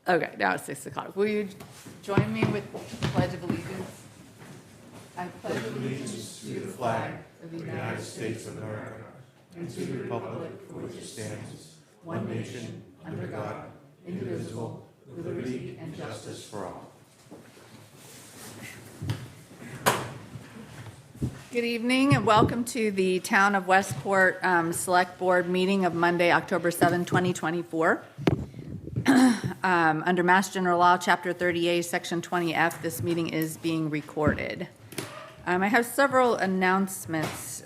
Okay, now it's 6 o'clock. Will you join me with the Pledge of Allegiance? I pledge allegiance to the flag of the United States of America and to the republic for which it stands, one nation, under God, indivisible, with liberty and justice for all. Good evening and welcome to the Town of Westport Select Board meeting of Monday, October 7, 2024. Under Mass General Law, Chapter 30A, Section 20F, this meeting is being recorded. I have several announcements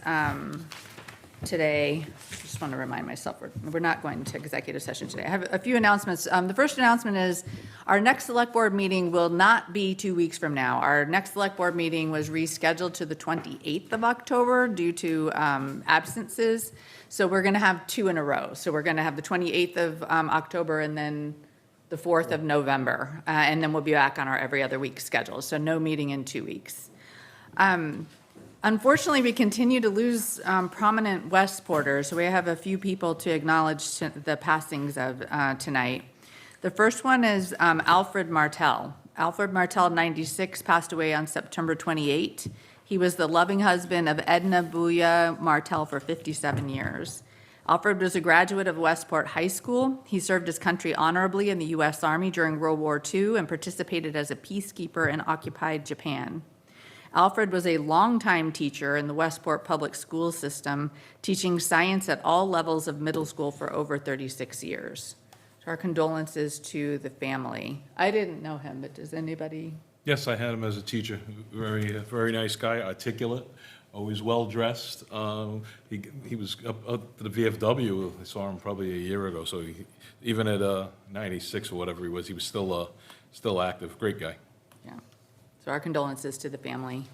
today. Just want to remind myself we're not going to executive session today. I have a few announcements. The first announcement is our next Select Board meeting will not be 2 weeks from now. Our next Select Board meeting was rescheduled to the 28th of October due to absences. So we're going to have two in a row. So we're going to have the 28th of October and then the 4th of November. And then we'll be back on our every other week schedule. So no meeting in 2 weeks. Unfortunately, we continue to lose prominent Westporters. So we have a few people to acknowledge the passings of tonight. The first one is Alfred Martell. Alfred Martell, 96, passed away on September 28. He was the loving husband of Edna Booya Martell for 57 years. Alfred was a graduate of Westport High School. He served his country honorably in the U.S. Army during World War II and participated as a peacekeeper in occupied Japan. Alfred was a longtime teacher in the Westport public school system, teaching science at all levels of middle school for over 36 years. So our condolences to the family. I didn't know him, but does anybody? Yes, I had him as a teacher. Very nice guy, articulate, always well-dressed. He was up to the VFW. I saw him probably a year ago, so even at 96 or whatever he was still active. Great guy. Yeah. So our condolences to the family.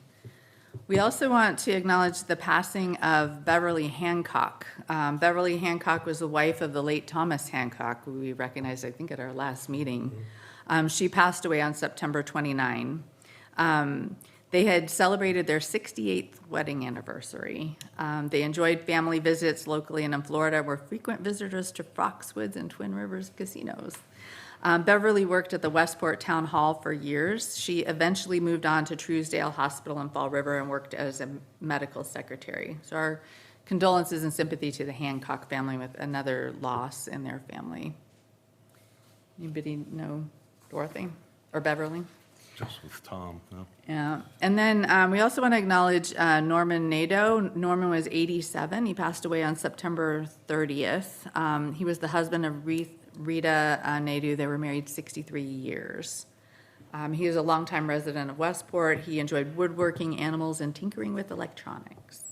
We also want to acknowledge the passing of Beverly Hancock. Beverly Hancock was the wife of the late Thomas Hancock, who we recognized, I think, at our last meeting. She passed away on September 29. They had celebrated their 68th wedding anniversary. They enjoyed family visits locally and in Florida, were frequent visitors to Foxwoods and Twin Rivers casinos. Beverly worked at the Westport Town Hall for years. She eventually moved on to Truesdale Hospital in Fall River and worked as a medical secretary. So our condolences and sympathy to the Hancock family with another loss in their family. Anybody know Dorothy or Beverly? Just with Tom, no? Yeah. And then we also want to acknowledge Norman Nadeau. Norman was 87. He passed away on September 30th. He was the husband of Rita Nadeau. They were married 63 years. He was a longtime resident of Westport. He enjoyed woodworking, animals, and tinkering with electronics.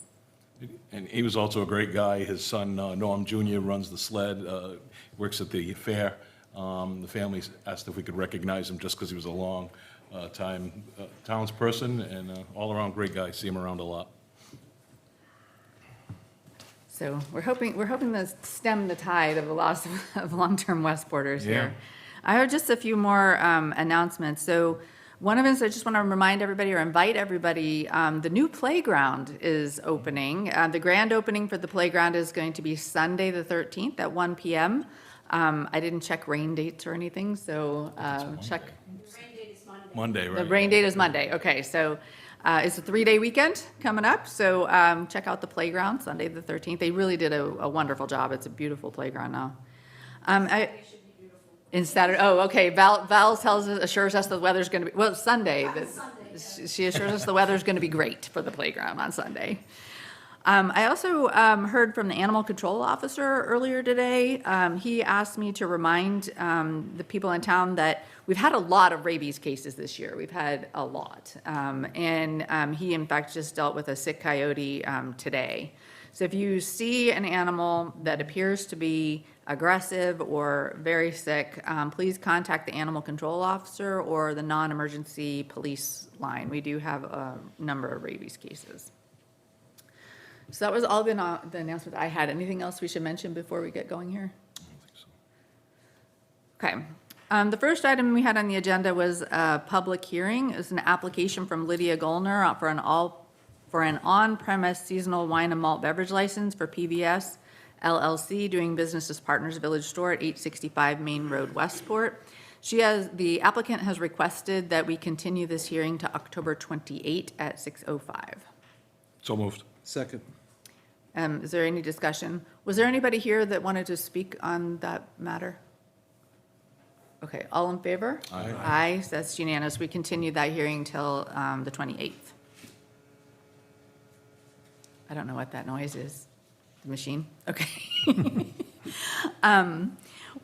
And he was also a great guy. His son, Norm Jr., runs the sled, works at the fair. The family asked if we could recognize him just because he was a long time townsperson and all-around great guy. See him around a lot. So we're hoping to stem the tide of the loss of long-term Westporters here. I have just a few more announcements. So one of them is I just want to remind everybody or invite everybody, the new playground is opening. The grand opening for the playground is going to be Sunday the 13th at 1 p.m. I didn't check rain dates or anything, so check. The rain date is Monday. Monday, right? The rain date is Monday. Okay, so it's a 3-day weekend coming up, so check out the playground Sunday the 13th. They really did a wonderful job. It's a beautiful playground now. It should be beautiful. In Saturday, oh, okay. Val assures us the weather's going to be, well, Sunday. Sunday. She assures us the weather's going to be great for the playground on Sunday. I also heard from the animal control officer earlier today. He asked me to remind the people in town that we've had a lot of rabies cases this year. We've had a lot. And he, in fact, just dealt with a sick coyote today. So if you see an animal that appears to be aggressive or very sick, please contact the animal control officer or the non-emergency police line. We do have a number of rabies cases. So that was all the announcement I had. Anything else we should mention before we get going here? Okay. The first item we had on the agenda was a public hearing. It was an application from Lydia Gollner for an on-premise seasonal wine and malt beverage license for PBS LLC, doing business as Partners Village Store at 865 Main Road, Westport. The applicant has requested that we continue this hearing to October 28 at 6:05. So moved. Second. Is there any discussion? Was there anybody here that wanted to speak on that matter? Okay, all in favor? Aye. Aye, so that's unanimous. We continue that hearing till the 28th. I don't know what that noise is. The machine? Okay.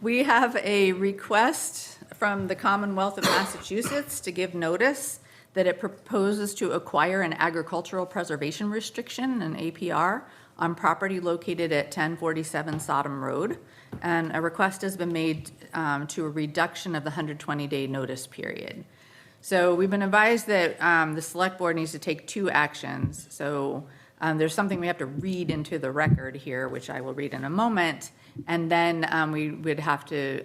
We have a request from the Commonwealth of Massachusetts to give notice that it proposes to acquire an agricultural preservation restriction, an APR, on property located at 1047 Sodom Road. And a request has been made to a reduction of the 120-day notice period. So we've been advised that the select board needs to take two actions. So there's something we have to read into the record here, which I will read in a moment. And then we would have to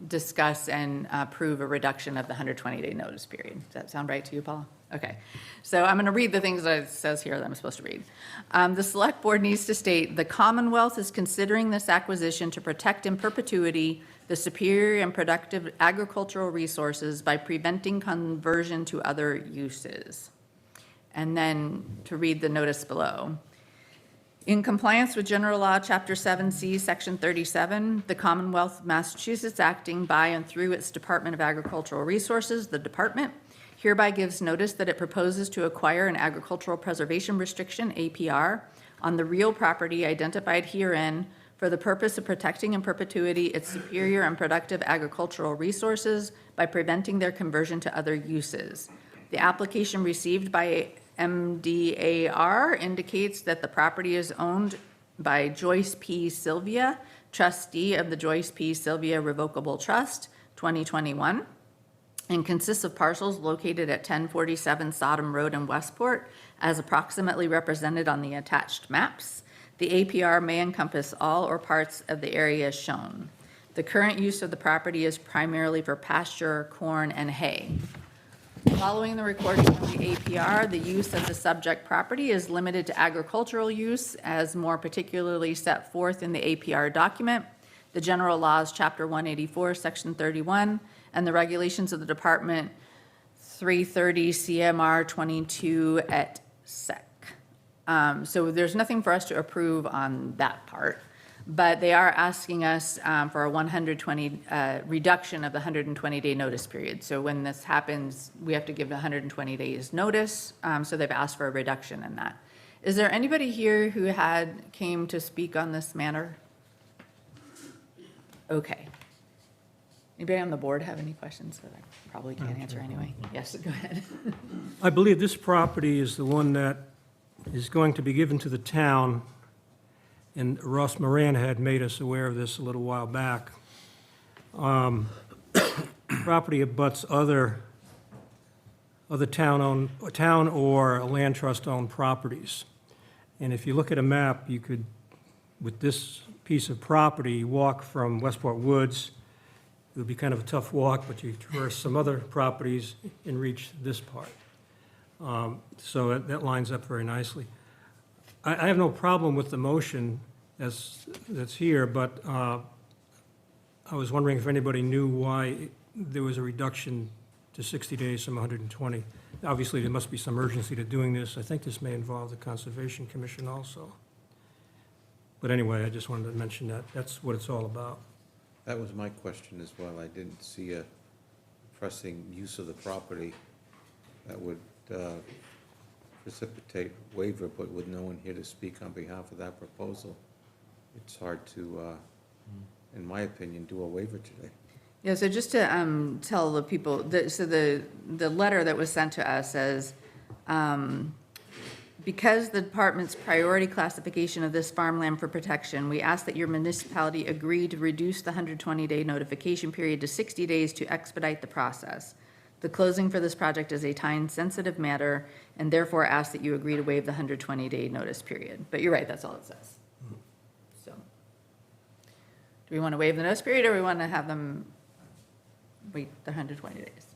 discuss and approve a reduction of the 120-day notice period. Does that sound right to you, Paula? Okay. So I'm going to read the things that it says here that I'm supposed to read. The select board needs to state, the Commonwealth is considering this acquisition to protect in perpetuity the superior and productive agricultural resources by preventing conversion to other uses. And then to read the notice below. In compliance with General Law, Chapter 7C, Section 37, the Commonwealth of Massachusetts, acting by and through its Department of Agricultural Resources, the Department, hereby gives notice that it proposes to acquire an agricultural preservation restriction, APR, on the real property identified herein for the purpose of protecting in perpetuity its superior and productive agricultural resources by preventing their conversion to other uses. The application received by MDAR indicates that the property is owned by Joyce P. Sylvia, trustee of the Joyce P. Sylvia Revocable Trust, 2021, and consists of parcels located at 1047 Sodom Road in Westport, as approximately represented on the attached maps. The APR may encompass all or parts of the area shown. The current use of the property is primarily for pasture, corn, and hay. Following the recording of the APR, the use of the subject property is limited to agricultural use, as more particularly set forth in the APR document, the General Laws, Chapter 184, Section 31, and the regulations of the Department 330 CMR 22 et sec. So there's nothing for us to approve on that part, but they are asking us for a 120 reduction of the 120-day notice period. So when this happens, we have to give 120 days notice. So they've asked for a reduction in that. Is there anybody here who came to speak on this matter? Okay. Anybody on the board have any questions that I probably can't answer anyway? Yes, go ahead. I believe this property is the one that is going to be given to the town, and Ross Moran had made us aware of this a little while back. Property abuts other town or land trust-owned properties. And if you look at a map, you could, with this piece of property, walk from Westport Woods. It would be kind of a tough walk, but you traverse some other properties and reach this part. So that lines up very nicely. I have no problem with the motion that's here, but I was wondering if anybody knew why there was a reduction to 60 days from 120. Obviously, there must be some urgency to doing this. I think this may involve the Conservation Commission also. But anyway, I just wanted to mention that. That's what it's all about. That was my question as well. I didn't see a pressing use of the property that would precipitate waiver, but with no one here to speak on behalf of that proposal, it's hard to, in my opinion, do a waiver today. Yeah, so just to tell the people, so the letter that was sent to us says, because the department's priority classification of this farmland for protection, we ask that your municipality agree to reduce the 120-day notification period to 60 days to expedite the process. The closing for this project is a time-sensitive matter, and therefore ask that you agree to waive the 120-day notice period. But you're right, that's all it says. So, do we want to waive the notice period, or we want to have them wait the 120 days?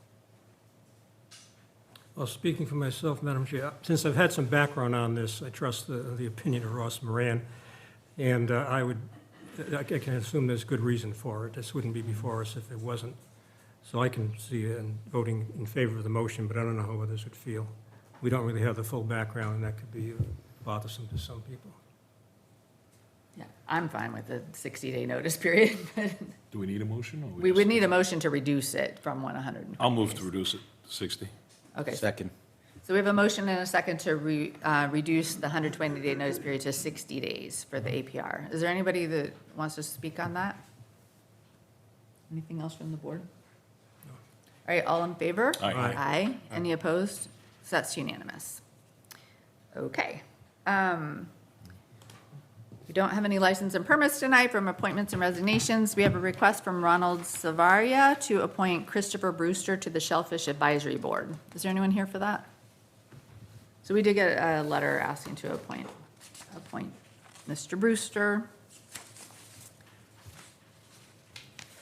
Well, speaking for myself, Madam Chair, since I've had some background on this, I trust the opinion of Ross Moran, and I can assume there's good reason for it. This wouldn't be before us if it wasn't. So I can see it in voting in favor of the motion, but I don't know how others would feel. We don't really have the full background, and that could be bothersome to some people. Yeah, I'm fine with the 60-day notice period, but Do we need a motion, or we just- would need a motion to reduce it from 100. I'll move to reduce it to 60. Okay, Second. so we have a motion and a second to reduce the 120-day notice period to 60 days for the APR. Is there anybody that wants to speak on that? Anything else from the board? All right, all in favor? Aye. Aye. Aye. Any opposed? So that's unanimous. Okay. We don't have any license and permits tonight from appointments and resignations. We have a request from Ronald Savaria to appoint Christopher Brewster to the Shellfish Advisory Board. Is there anyone here for that? So we did get a letter asking to appoint Mr. Brewster.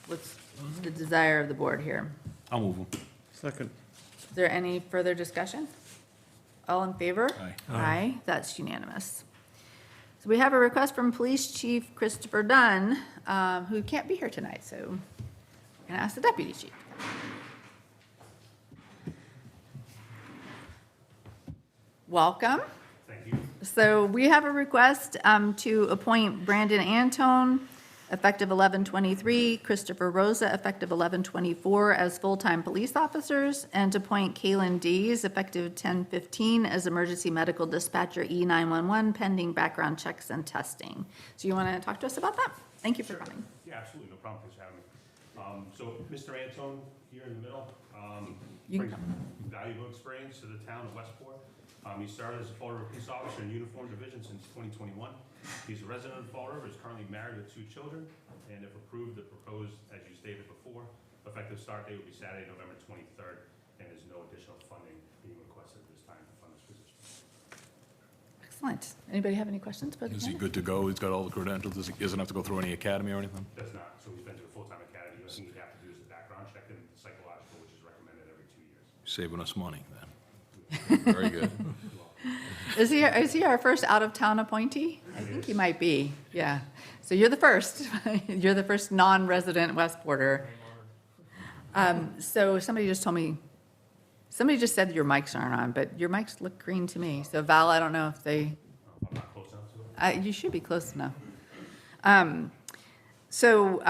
What's the desire of the board here? I'll move him. Second. Is there any further discussion? All in favor? Aye. Aye, that's unanimous. So we have a request from Police Chief Christopher Dunn, who can't be here tonight, so we're gonna ask the Deputy Chief. Welcome. Thank you. So we have a request to appoint Brandon Antone, effective 11/23, Christopher Rosa, effective 11/24, as full-time police officers, and to appoint Kalen Dees, effective 10/15, as emergency medical dispatcher E911, pending background checks and testing. So you want to talk to us about that? Thank you for coming. Yeah, absolutely, no problem, thanks for having me. So Mr. Antone, here in the middle, You can brings valuable experience to the town of Westport. He started as a Fall River police officer in Uniform Division since 2021. He's a resident of Fall River, is currently married with 2 children, and if approved, the proposed, as you stated before, effective start date will be Saturday, November 23rd, and there's no additional funding being requested at this time to fund this position. Excellent. Anybody have any questions for the Is he candidate? good to go? He's got all the credentials? He doesn't have to go through any academy or anything? Does not, so he's been to a full-time academy. The only thing he'd have to do is the background check and psychological, which is recommended every 2 years. Saving us money, then. Very good. Is he our first out-of-town appointee? I think he might be, yeah. So you're the first. You're the first non-resident Westporter. So somebody just told me, somebody just said your mics aren't on, but your mics look green to me. So Val, I don't know if they, I'm not close enough to it. you should be close enough. So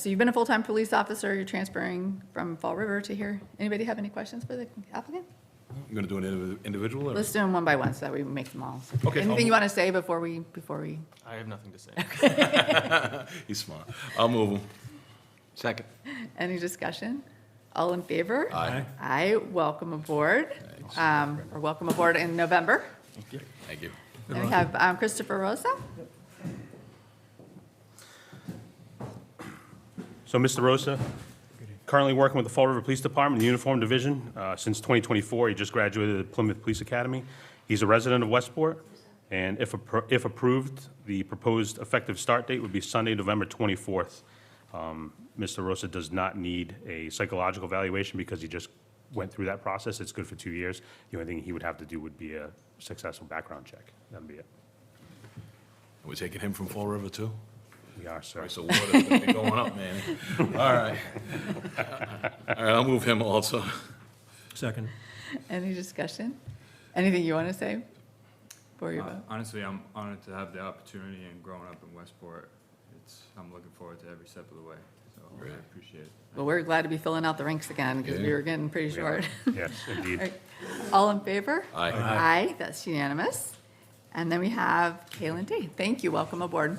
you've been a full-time police officer, you're transferring from Fall River to here. Anybody have any questions for the applicant? I'm going to do an individual, or? Let's do them one by one so that we make them all. Okay, Anything you want to say before we? I have nothing to say. He's smart. I'll move him. Second. Any discussion? All in favor? Aye. Aye, welcome aboard. Or welcome aboard in November. Thank you. And we have Christopher Rosa. So Mr. Rosa, currently working with the Fall River Police Department, the Uniform Division. Since 2024, he just graduated at Plymouth Police Academy. He's a resident of Westport, and if approved, the proposed effective start date would be Sunday, November 24th. Mr. Rosa does not need a psychological evaluation because he just went through that process. It's good for 2 years. The only thing he would have to do would be a successful background check. That'd be it. We're taking him from Fall River, too? We are, sir. Price of water's going to be going up, man. All right. All right, I'll move him also. Second. Any discussion? Anything you want to say before you vote? Honestly, I'm honored to have the opportunity and growing up in Westport. I'm looking forward to every step of the way, so I Great. appreciate it. Well, we're glad to be filling out the ranks again because we Yeah. were getting pretty short. Yes, indeed. All right. All in favor? Aye. Aye, that's unanimous. And then we have Kalen D. Thank you, welcome aboard.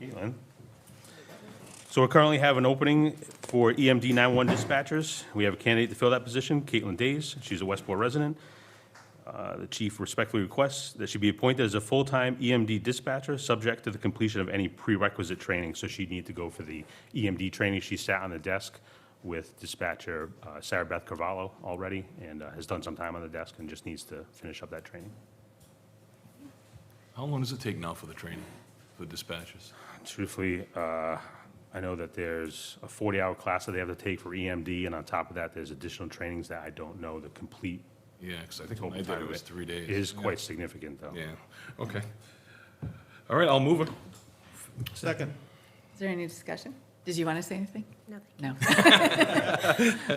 Caitlin. So we currently have an opening for EMD 911 dispatchers. We have a candidate to fill that position, Caitlin Days. She's a Westport resident. The chief respectfully requests that she be appointed as a full-time EMD dispatcher, subject to the completion of any prerequisite training. So she'd need to go for the EMD training. She sat on the desk with dispatcher Sarah Beth Carvalho already and has done some time on the desk and just needs to finish up that training. How long does it take now for the training, for dispatchers? Truthfully, I know that there's a 40-hour class that they have to take for EMD, and on top of that, there's additional trainings that I don't know the complete Yeah, because I think when I total did time it of was it. 3 days. It is Yeah. quite significant, though. Yeah, okay. All right, I'll move it. Second. Is there any discussion? Did you want to say anything? No, No.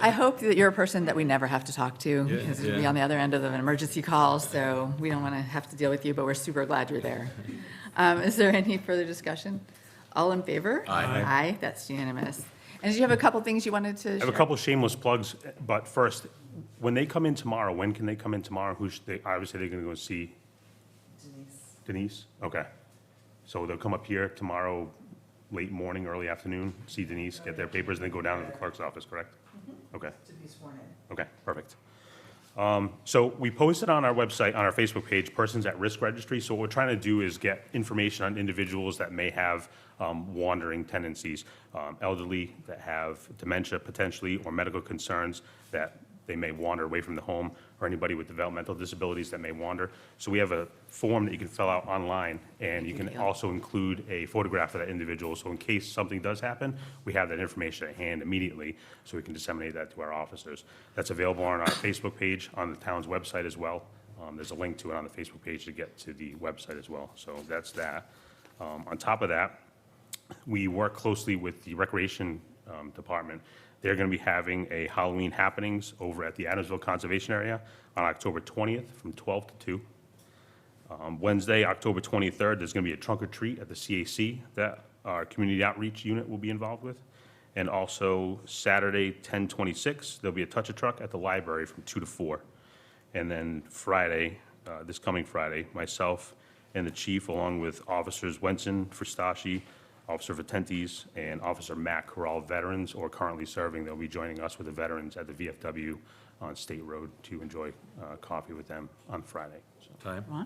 I hope that you're a person that we never have to talk to, because you'll be yeah. on the other end of an emergency call, so we don't want to have to deal with you, but we're super glad you're there. Is there any further discussion? All in favor? Aye. Aye, that's unanimous. And did you have a couple things you wanted to I share? have a couple shameless plugs, but first, when they come in tomorrow, when can they come in tomorrow? Who should they, obviously they're gonna go see Denise? Okay. So they'll come up here tomorrow, late morning, early afternoon, see Denise, get their papers, and then go down to the clerk's office, correct? Okay. To be sworn in. Okay, perfect. So we posted on our website, on our Facebook page, Persons at Risk Registry. So what we're trying to do is get information on individuals that may have wandering tendencies, elderly that have dementia potentially, or medical concerns that they may wander away from the home, or anybody with developmental disabilities that may wander. So we have a form that you can fill out online, and you can also include a photograph of that individual. So in case something does happen, we have that information at hand immediately, so we can disseminate that to our officers. That's available on our Facebook page, on the town's website as well. There's a link to it on the Facebook page to get to the website as well. So that's that. On top of that, we work closely with the Recreation Department. They're going to be having a Halloween happenings over at the Adamsville Conservation Area on October 20th from 12 to 2. Wednesday, October 23rd, there's going to be a trunk or treat at the CAC that our community outreach unit will be involved with. And also Saturday, 10/26, there'll be a touch a truck at the library from 2 to 4. And then Friday, this coming Friday, myself and the chief, along with Officers Wenson, Fristashi, Officer Vitentes, and Officer Mack, who are all veterans or currently serving. They'll be joining us with the veterans at the VFW on State Road to enjoy coffee with them on Friday. So Time? What?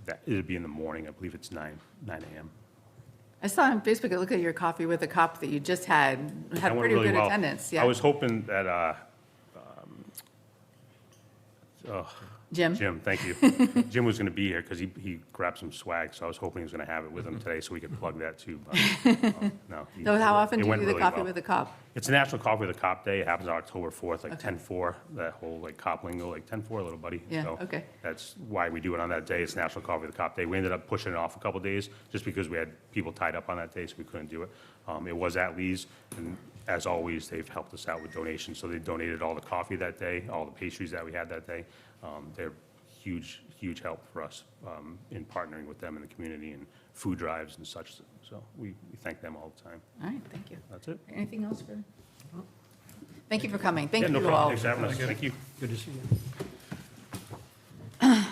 that, it'll be in the morning. I believe it's 9 a.m. I saw on Facebook, it looked like your coffee with a cop that you just had That went pretty really good well. attendance, I yeah. was hoping that, Jim? thank you. Jim was going to be here because he grabbed some swag, so I was hoping he was going to have it with him today so we could plug that too. But, no. So how often it do you went do the really coffee well. with a cop? It's National Coffee with a Cop Day. It happens on October 4th, like Okay. 10-4, that whole like cop lingo, like 10-4, little buddy. Yeah, So okay. That's why we do it on that day. It's National Coffee with a Cop Day. We ended up pushing it off a couple days just because we had people tied up on that day, so we couldn't do it. It was at Lee's, and as always, they've helped us out with donations. So they donated all the coffee that day, all the pastries that we had that day. They're huge help for us in partnering with them in the community and food drives and such. So we thank them all the time. All right, thank you. That's it. Anything else for? Thank you for coming. Thank Yeah, no you problem. all. Thanks for having us. Thank you. Good to see you.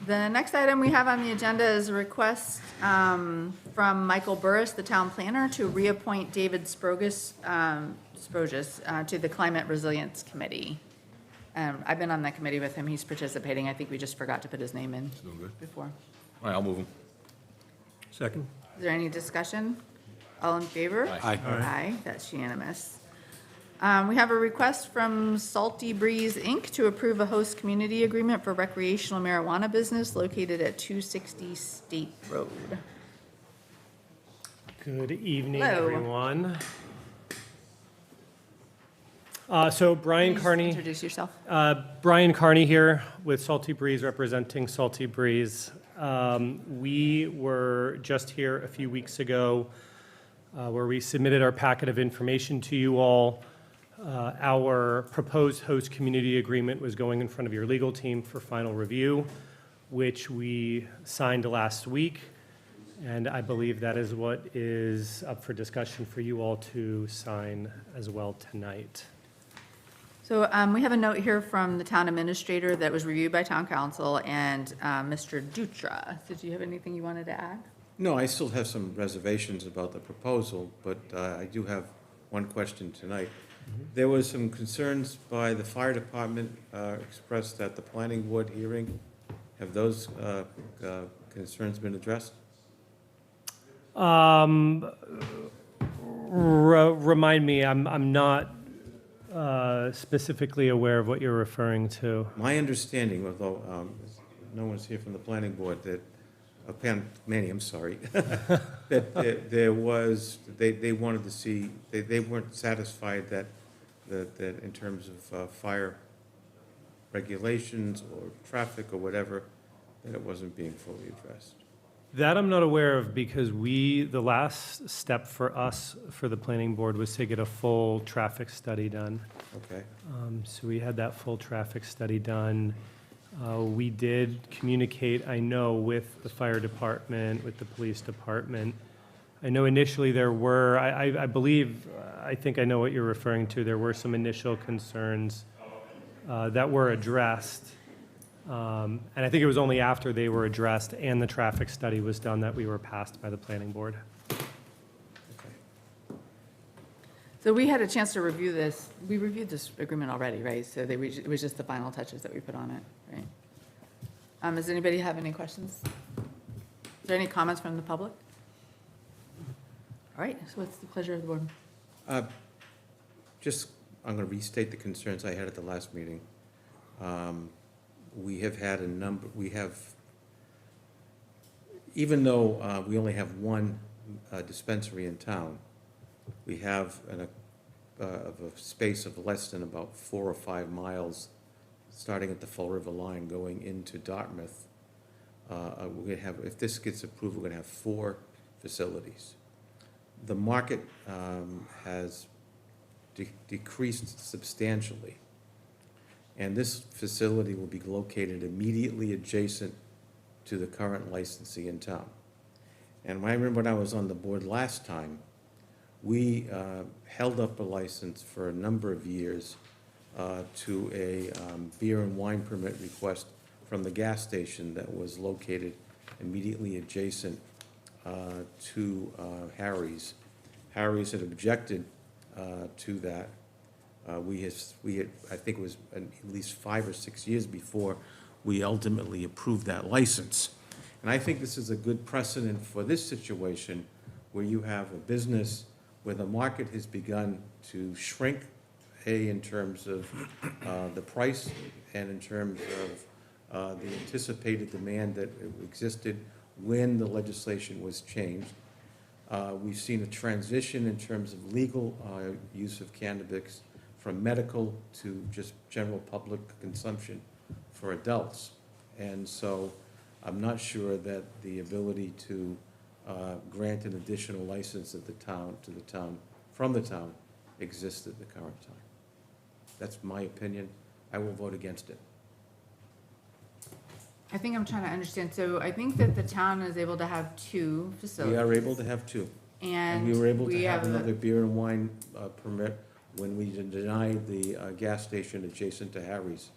The next item we have on the agenda is a request from Michael Burris, the town planner, to reappoint David Sprogis to the Climate Resilience Committee. I've been on that committee with him. He's participating. I think we just forgot to put his name in Doing good. before. All right, I'll move them. Second? Is there any discussion? All in favor? Aye. Aye, that's unanimous. We have a request from Salty Breeze, Inc. to approve a host community agreement for recreational marijuana business located at 260 State Road. Good evening, Hello. everyone. So Brian Please Carney, Introduce yourself. Brian Carney here with Salty Breeze, representing Salty Breeze. We were just here a few weeks ago where we submitted our packet of information to you all. Our proposed host community agreement was going in front of your legal team for final review, which we signed last week. And I believe that is what is up for discussion for you all to sign as well tonight. So we have a note here from the town administrator that was reviewed by town council and Mr. Dutra. Did you have anything you wanted to add? No, I still have some reservations about the proposal, but I do have one question tonight. There was some concerns by the fire department expressed at the planning board hearing. Have those concerns been addressed? Remind me, I'm not specifically aware of what you're referring to. My understanding, although no one's here from the planning board, that, Manny, I'm sorry, that there was, they wanted to see, they weren't satisfied that in terms of fire regulations or traffic or whatever, that it wasn't being fully addressed. That I'm not aware of because the last step for us, for the planning board, was to get a full traffic study done. Okay. So we had that full traffic study done. We did communicate, I know, with the fire department, with the police department. I know initially there were, I believe, I think I know what you're referring to. There were some initial concerns that were addressed. And I think it was only after they were addressed and the traffic study was done that we were passed by the planning board. So we had a chance to review this. We reviewed this agreement already, right? So it was just the final touches that we put on it, right? Does anybody have any questions? Is there any comments from the public? All right, so what's the pleasure of the board? Just, I'm going to restate the concerns I had at the last meeting. We have had even though we only have one dispensary in town, we have a space of less than about 4 or 5 miles, starting at the Fall River line going into Dartmouth. We're going to have, if this gets approved, we're going to have 4 facilities. The market has decreased substantially, and this facility will be located immediately adjacent to the current licensee in town. And I remember when I was on the board last time, we held up a license for a number of years to a beer and wine permit request from the gas station that was located immediately adjacent to Harry's. Harry's had objected to that. We had, I think it was at least 5 or 6 years before we ultimately approved that license. And I think this is a good precedent for this situation where you have a business where the market has begun to shrink, in terms of the price and in terms of the anticipated demand that existed when the legislation was changed. We've seen a transition in terms of legal use of cannabis from medical to just general public consumption for adults. And so I'm not sure that the ability to grant an additional license at the town, from the town, exists at the current time. That's my opinion. I will vote against it. I think I'm trying to understand. So I think that the town is able to have 2 We facilities. are able to have 2. And we were able to have another beer and wine permit when we denied the gas station adjacent to Harry's.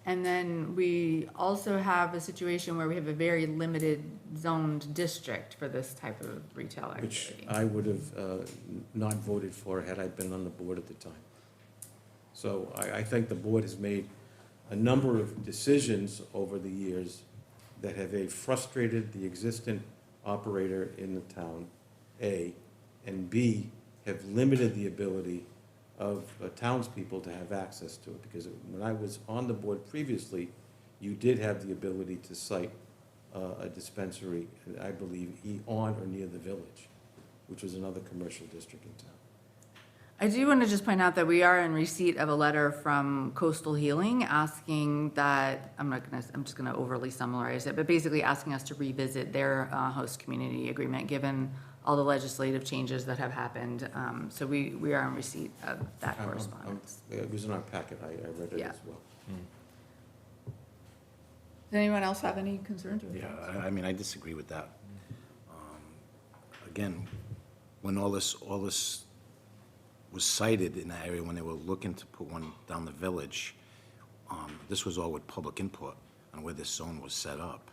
And then we also have a situation where we have a very limited zoned district for this type of retail Which activity. I would have not voted for had I been on the board at the time. So I think the board has made a number of decisions over the years that have frustrated the existing operator in the town, A, and B, have limited the ability of townspeople to have access to it. Because when I was on the board previously, you did have the ability to cite a dispensary, I believe, on or near the village, which was another commercial district in town. I do want to just point out that we are in receipt of a letter from Coastal Healing asking that, I'm just gonna overly summarize it, but basically asking us to revisit their host community agreement, given all the legislative changes that have happened. So we are in receipt of that correspondence. It was in our packet, I read it Yeah. as well. Does anyone else have any concerns? Or Yeah, I mean, I disagree with that. Again, when all this was cited in that area, when they were looking to put one down the village, this was all with public input on where this zone was set up.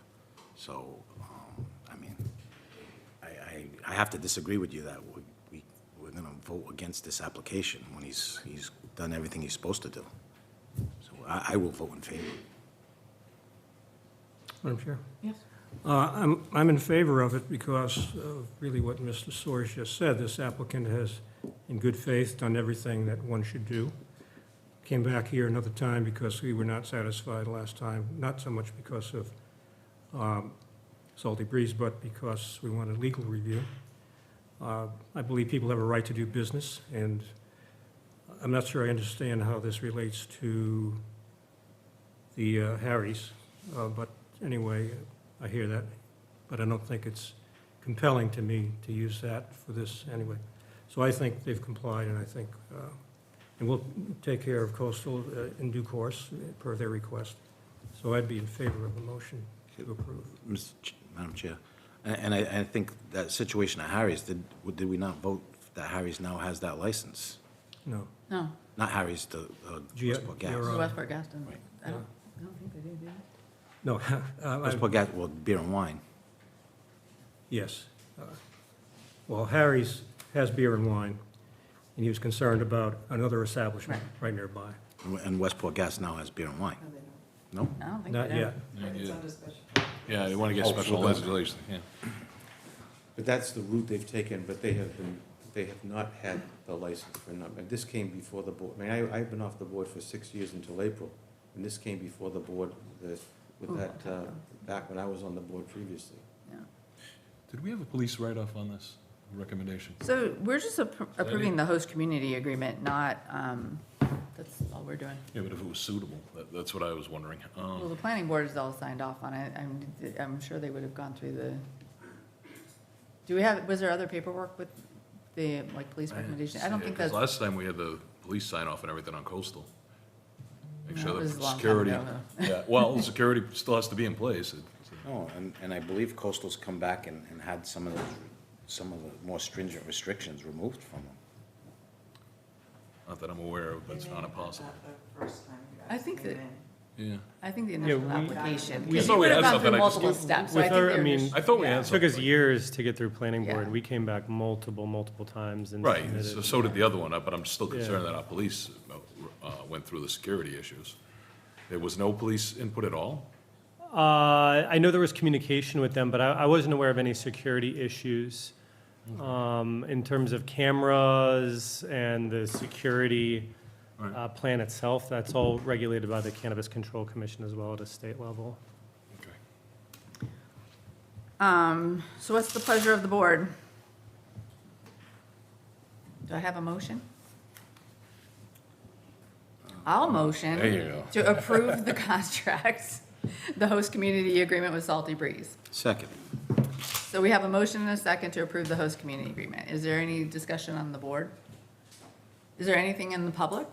So, I mean, I have to disagree with you that we're gonna vote against this application when he's done everything he's supposed to do. So I will vote in favor. Madam Chair? Yes. I'm in favor of it because of really what Mr. Soares just said. This applicant has, in good faith, done everything that one should do. Came back here another time because we were not satisfied last time, not so much because of Salty Breeze, but because we wanted legal review. I believe people have a right to do business, and I'm not sure I understand how this relates to the Harry's, but anyway, I hear that. but I don't think it's compelling to me to use that for this anyway. So I think they've complied, and I think, and we'll take care of coastal in due course, per their request. So I'd be in favor of the motion to approve. Madam Chair, and I think that situation at Harry's, did we not vote that Harry's now has that license? No. No, Not Harry's, the G- Westport Gas. GRI. Westport Gas doesn't, Right. I don't think they do, do they? No, Westport Gas, well, beer and wine. yes. Well, Harry's has beer and wine, and he was concerned about another establishment right nearby. And Westport Gas now has beer and wine. No? I don't think they Not do. yet. Yeah, they want to get Oh, special okay. legislation, yeah. But that's the route they've taken, but they have not had the license for a number. And this came before the board. I mean, I've been off the board for 6 years until April, and this came before the board with that, back when I was on the board previously. Yeah. Did we have a police write-off on this recommendation? So we're just approving the host community agreement, not, that's all we're doing. Yeah, but if it was suitable, that's what I was wondering. Well, the planning board is all signed off on it. I'm sure they would have gone through the, was there other paperwork with the, like, police recommendation? I don't think that's. Last time we had the police sign off and everything on coastal. Make No, sure it that was a long time security, ago, yeah, well, the security still has to be in place. Oh, and I believe Coastal's come back and had some of the more stringent restrictions removed from them. Not that I'm aware of, but it's not impossible. I think that, Yeah. I think the initial we- application, we because thought you we would have had gone through something, I just- multiple steps. So I With think our- they're I mean- just- I thought we yeah. had It took us something. years to get through planning board. Yeah. We came back multiple times and Right, submitted. so did the other one, but I'm still Yeah. concerned that our police went through the security issues. There was no police input at all? I know there was communication with them, but I wasn't aware of any security issues. In terms of cameras and the security Right. plan itself, that's all regulated by the Cannabis Control Commission as well at a state level. Okay. So what's the pleasure of the board? Do I have a motion? I'll motion. There you go. To approve the contract, the host community agreement with Salty Breeze. Second. So we have a motion and a second to approve the host community agreement. Is there any discussion on the board? Is there anything in the public?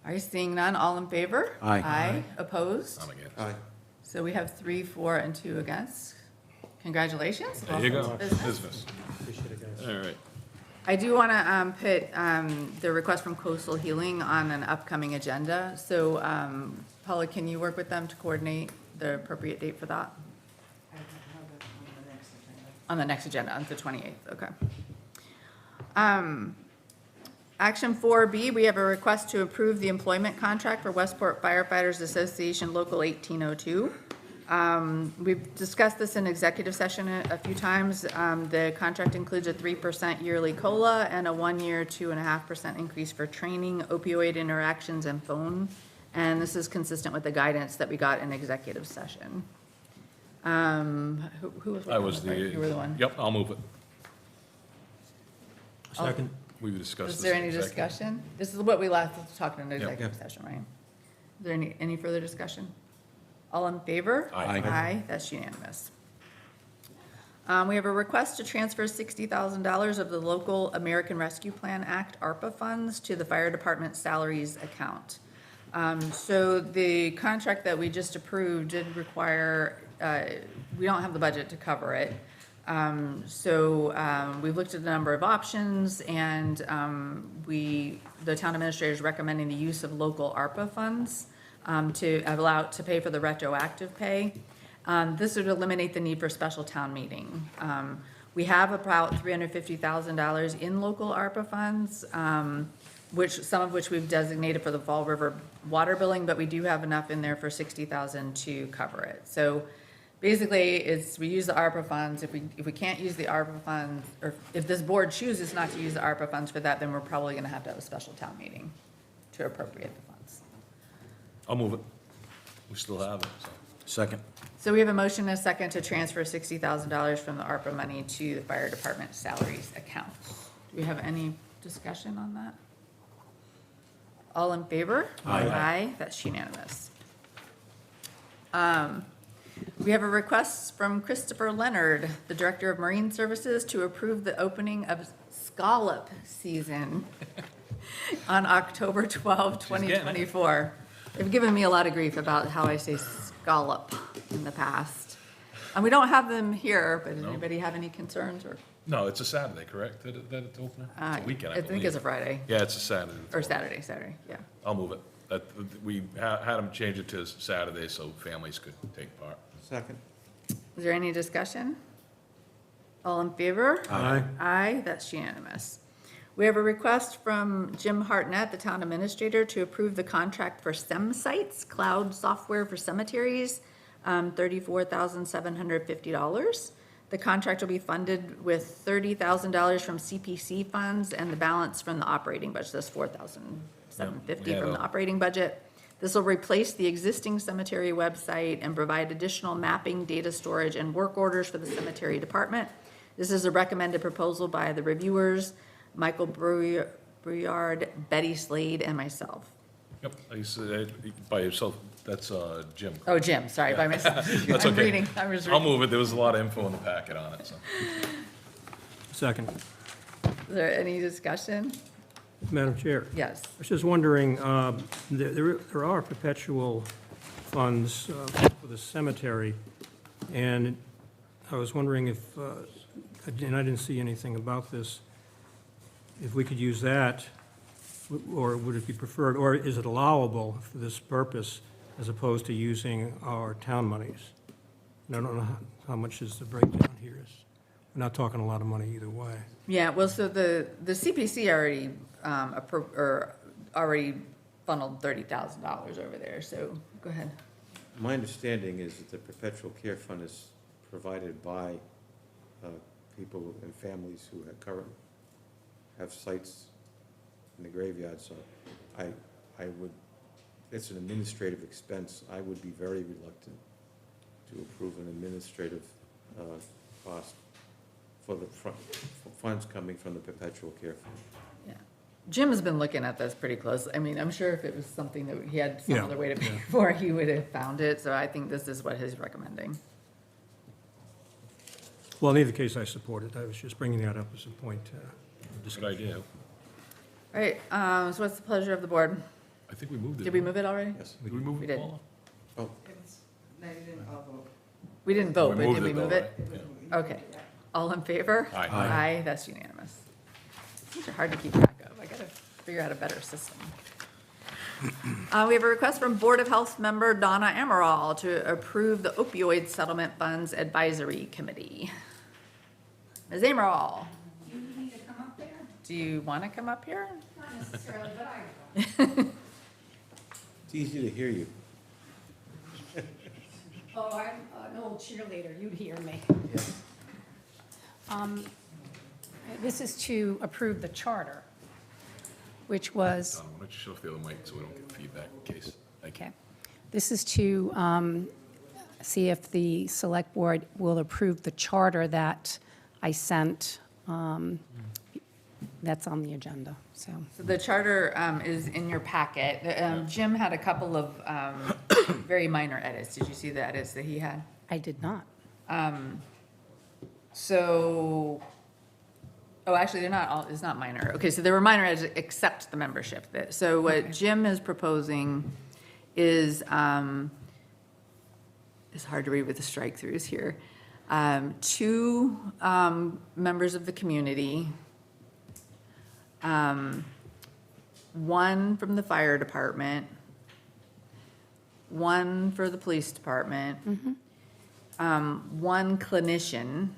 Are you seeing none? All in favor? Aye. Aye. Opposed? I'm against. Aye. So we have 3, 4, and 2 against. Congratulations. There you go. Business. Business. Appreciate it, guys. All right. I do want to put the request from Coastal Healing on an upcoming agenda. So Paula, can you work with them to coordinate the appropriate date for that? On the next agenda, on the 28th, okay. Action 4B, we have a request to approve the employment contract for Westport Firefighters Association Local 1802. We've discussed this in executive session a few times. The contract includes a 3% yearly COLA and a 1-year 2.5% increase for training, opioid interactions, and phone. And this is consistent with the guidance that we got in executive session. Who was? I was working with it? You were the one. Yep, I'll move it. Second. We've discussed this. Is there in any executive. discussion? This is what we last talked in Yep. executive session, right? Is there any further discussion? All in favor? Aye. Aye, that's unanimous. We have a request to transfer $60,000 of the local American Rescue Plan Act ARPA funds to the fire department salaries account. So the contract that we just approved did require, we don't have the budget to cover it. We've looked at a number of options, and the town administrator is recommending the use of local ARPA funds to pay for the retroactive pay. This would eliminate the need for special town meeting. We have about $350,000 in local ARPA funds, some of which we've designated for the Fall River water billing, but we do have enough in there for $60,000 to cover it. So basically, we use the ARPA funds. If we can't use the ARPA funds, or if this board chooses not to use the ARPA funds for that, then we're probably gonna have to have a special town meeting to appropriate the funds. I'll move it. We still have it, so. Second. So we have a motion and a second to transfer $60,000 from the ARPA money to the fire department salaries account. Do we have any discussion on that? All in favor? Aye. Aye, that's unanimous. We have a request from Christopher Leonard, the Director of Marine Services, to approve the opening of scallop season on October 12, 2024. They've given me a lot of grief about how I say scallop in the past. And we don't have them here, but does anybody have any concerns or? No, it's a Saturday, correct, that it's open? It's a weekend, I I think believe. it's a Friday, Yeah, it's a Saturday. or Saturday, yeah. I'll move it. We had them change it to Saturday so families could take part. Second. Is there any discussion? All in favor? Aye. Aye, that's unanimous. We have a request from Jim Hartnett, the town administrator, to approve the contract for SemSites, cloud software for cemeteries, $34,750. The contract will be funded with $30,000 from CPC funds and the balance from the operating budget. That's $4,750 Yeah, from the operating budget. This will replace the existing cemetery website and provide additional mapping, data storage, and work orders for the cemetery department. This is a recommended proposal by the reviewers, Michael Brouillard, Betty Slade, and myself. Yep, I said, by yourself, that's Jim. Oh, Jim, sorry, by myself. That's I'm okay. reading, I was I'll reading. move it, there was a lot of info in the packet on it, so. Second. Is there any discussion? Madam Chair. Yes. I was just wondering, there are perpetual funds for the cemetery, and I was wondering if, and I didn't see anything about this, if we could use that, or would it be preferred, or is it allowable for this purpose as opposed to using our town monies? And I don't know how much is the breakdown here is. We're not talking a lot of money either way. Yeah, well, so the CPC already funneled $30,000 over there, so go ahead. My understanding is that the perpetual care fund is provided by people and families who have sites in the graveyard, so I would, it's an administrative expense. I would be very reluctant to approve an administrative cost for the funds coming from the perpetual care fund. Yeah. Jim has been looking at this pretty close. I mean, I'm sure if it was something that he had some Yeah. other way to pay for, he would have found it, so I think this is what he's recommending. Well, in either case, I support it. I was just bringing that up as a point. Good idea. All right, so what's the pleasure of the board? I think we moved it. Did we move it already? Yes. Did we move We it, did. Paula? Oh, We didn't vote, but moved did we though, move it? right? Yeah. Okay. All in favor? Aye. Aye, that's unanimous. These are hard to keep track of. I gotta figure out a better system. We have a request from Board of Health member Donna Amaral to approve the opioid settlement funds advisory committee. Ms. Amaral, You need me to come up there? do you want to come up here? Not necessarily, but I will. it's easy to hear you. Oh, I'm an old cheerleader, you'd hear me. This is to approve the charter, which was, Donna, why don't you shut off the other mic so we don't get feedback in case? Thank you. okay. This is to see if the select board will approve the charter that I sent, that's on the agenda, so. So the charter is in your packet. Jim had a couple of very minor edits. Did you see the edits that he had? I did not. So, oh, actually, they're not all, it's not minor. Okay, so there were minor edits except the membership. So what Jim is proposing is, it's hard to read with the strike-throughs here. 2 members of the community, 1 from the fire department, 1 for the police department, 1 clinician,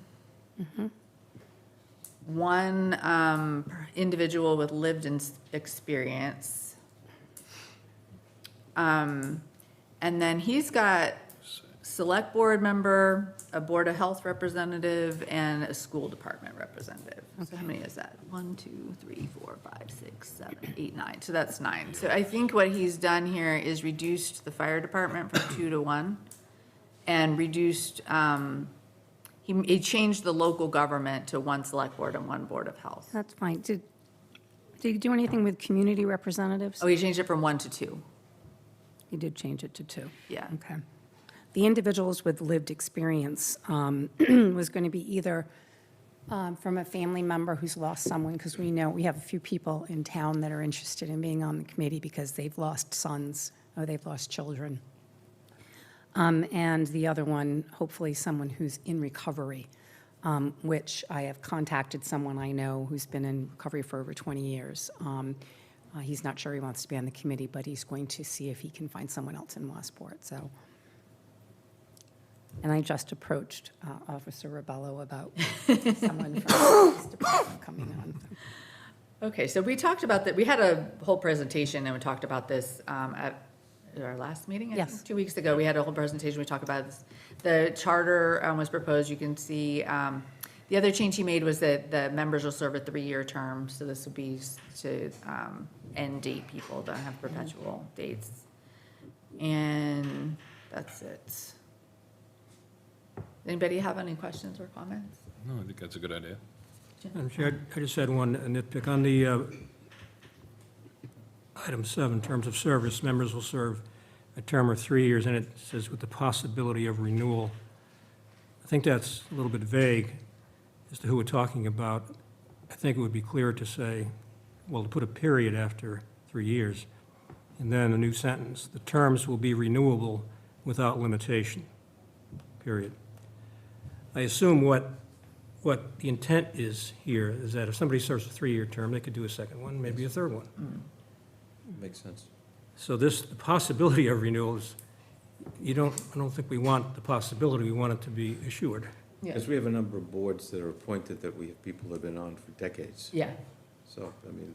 1 individual with lived experience. And then he's got select board member, a board of health representative, and a school department representative. So how many is that? 1, 2, 3, 4, 5, 6, 7, 8, 9. So that's 9. So I think what he's done here is reduced the fire department from 2 to 1, and reduced, he changed the local government to 1 select board and 1 board of health. That's fine. Did you do anything with community representatives? Oh, he changed it from 1 to 2. You did change it to 2. Yeah. Okay. the individuals with lived experience was going to be either from a family member who's lost someone, because we know we have a few people in town that are interested in being on the committee because they've lost sons or they've lost children. And the other one, hopefully someone who's in recovery, which I have contacted someone I know who's been in recovery for over 20 years. He's not sure he wants to be on the committee, but he's going to see if he can find someone else in Westport, so. And I just approached Officer Rebello about someone from the police department coming on. Okay, so we talked about that, we had a whole presentation and we talked about this at our last meeting, I think, Yes. 2 weeks ago. We had a whole presentation, we talked about this. The charter was proposed, you can see, the other change he made was that the members will serve a 3-year term, so this would be to end date people that have perpetual dates. And that's it. Anybody have any questions or comments? No, I think that's a good idea. Madam Chair, I just had one nitpick. On the item 7, terms of service, members will serve a term of 3 years, and it says with the possibility of renewal. I think that's a little bit vague as to who we're talking about. I think it would be clearer to say, well, to put a period after 3 years, and then a new sentence. The terms will be renewable without limitation, period. I assume what the intent is here is that if somebody serves a 3-year term, they could do a second one, maybe a third one. Makes sense. So this, the possibility of renewal is, I don't think we want the possibility, we want it to be assured. Because we have a number of boards that are appointed that we have people that have been on for decades. Yeah. So, I mean,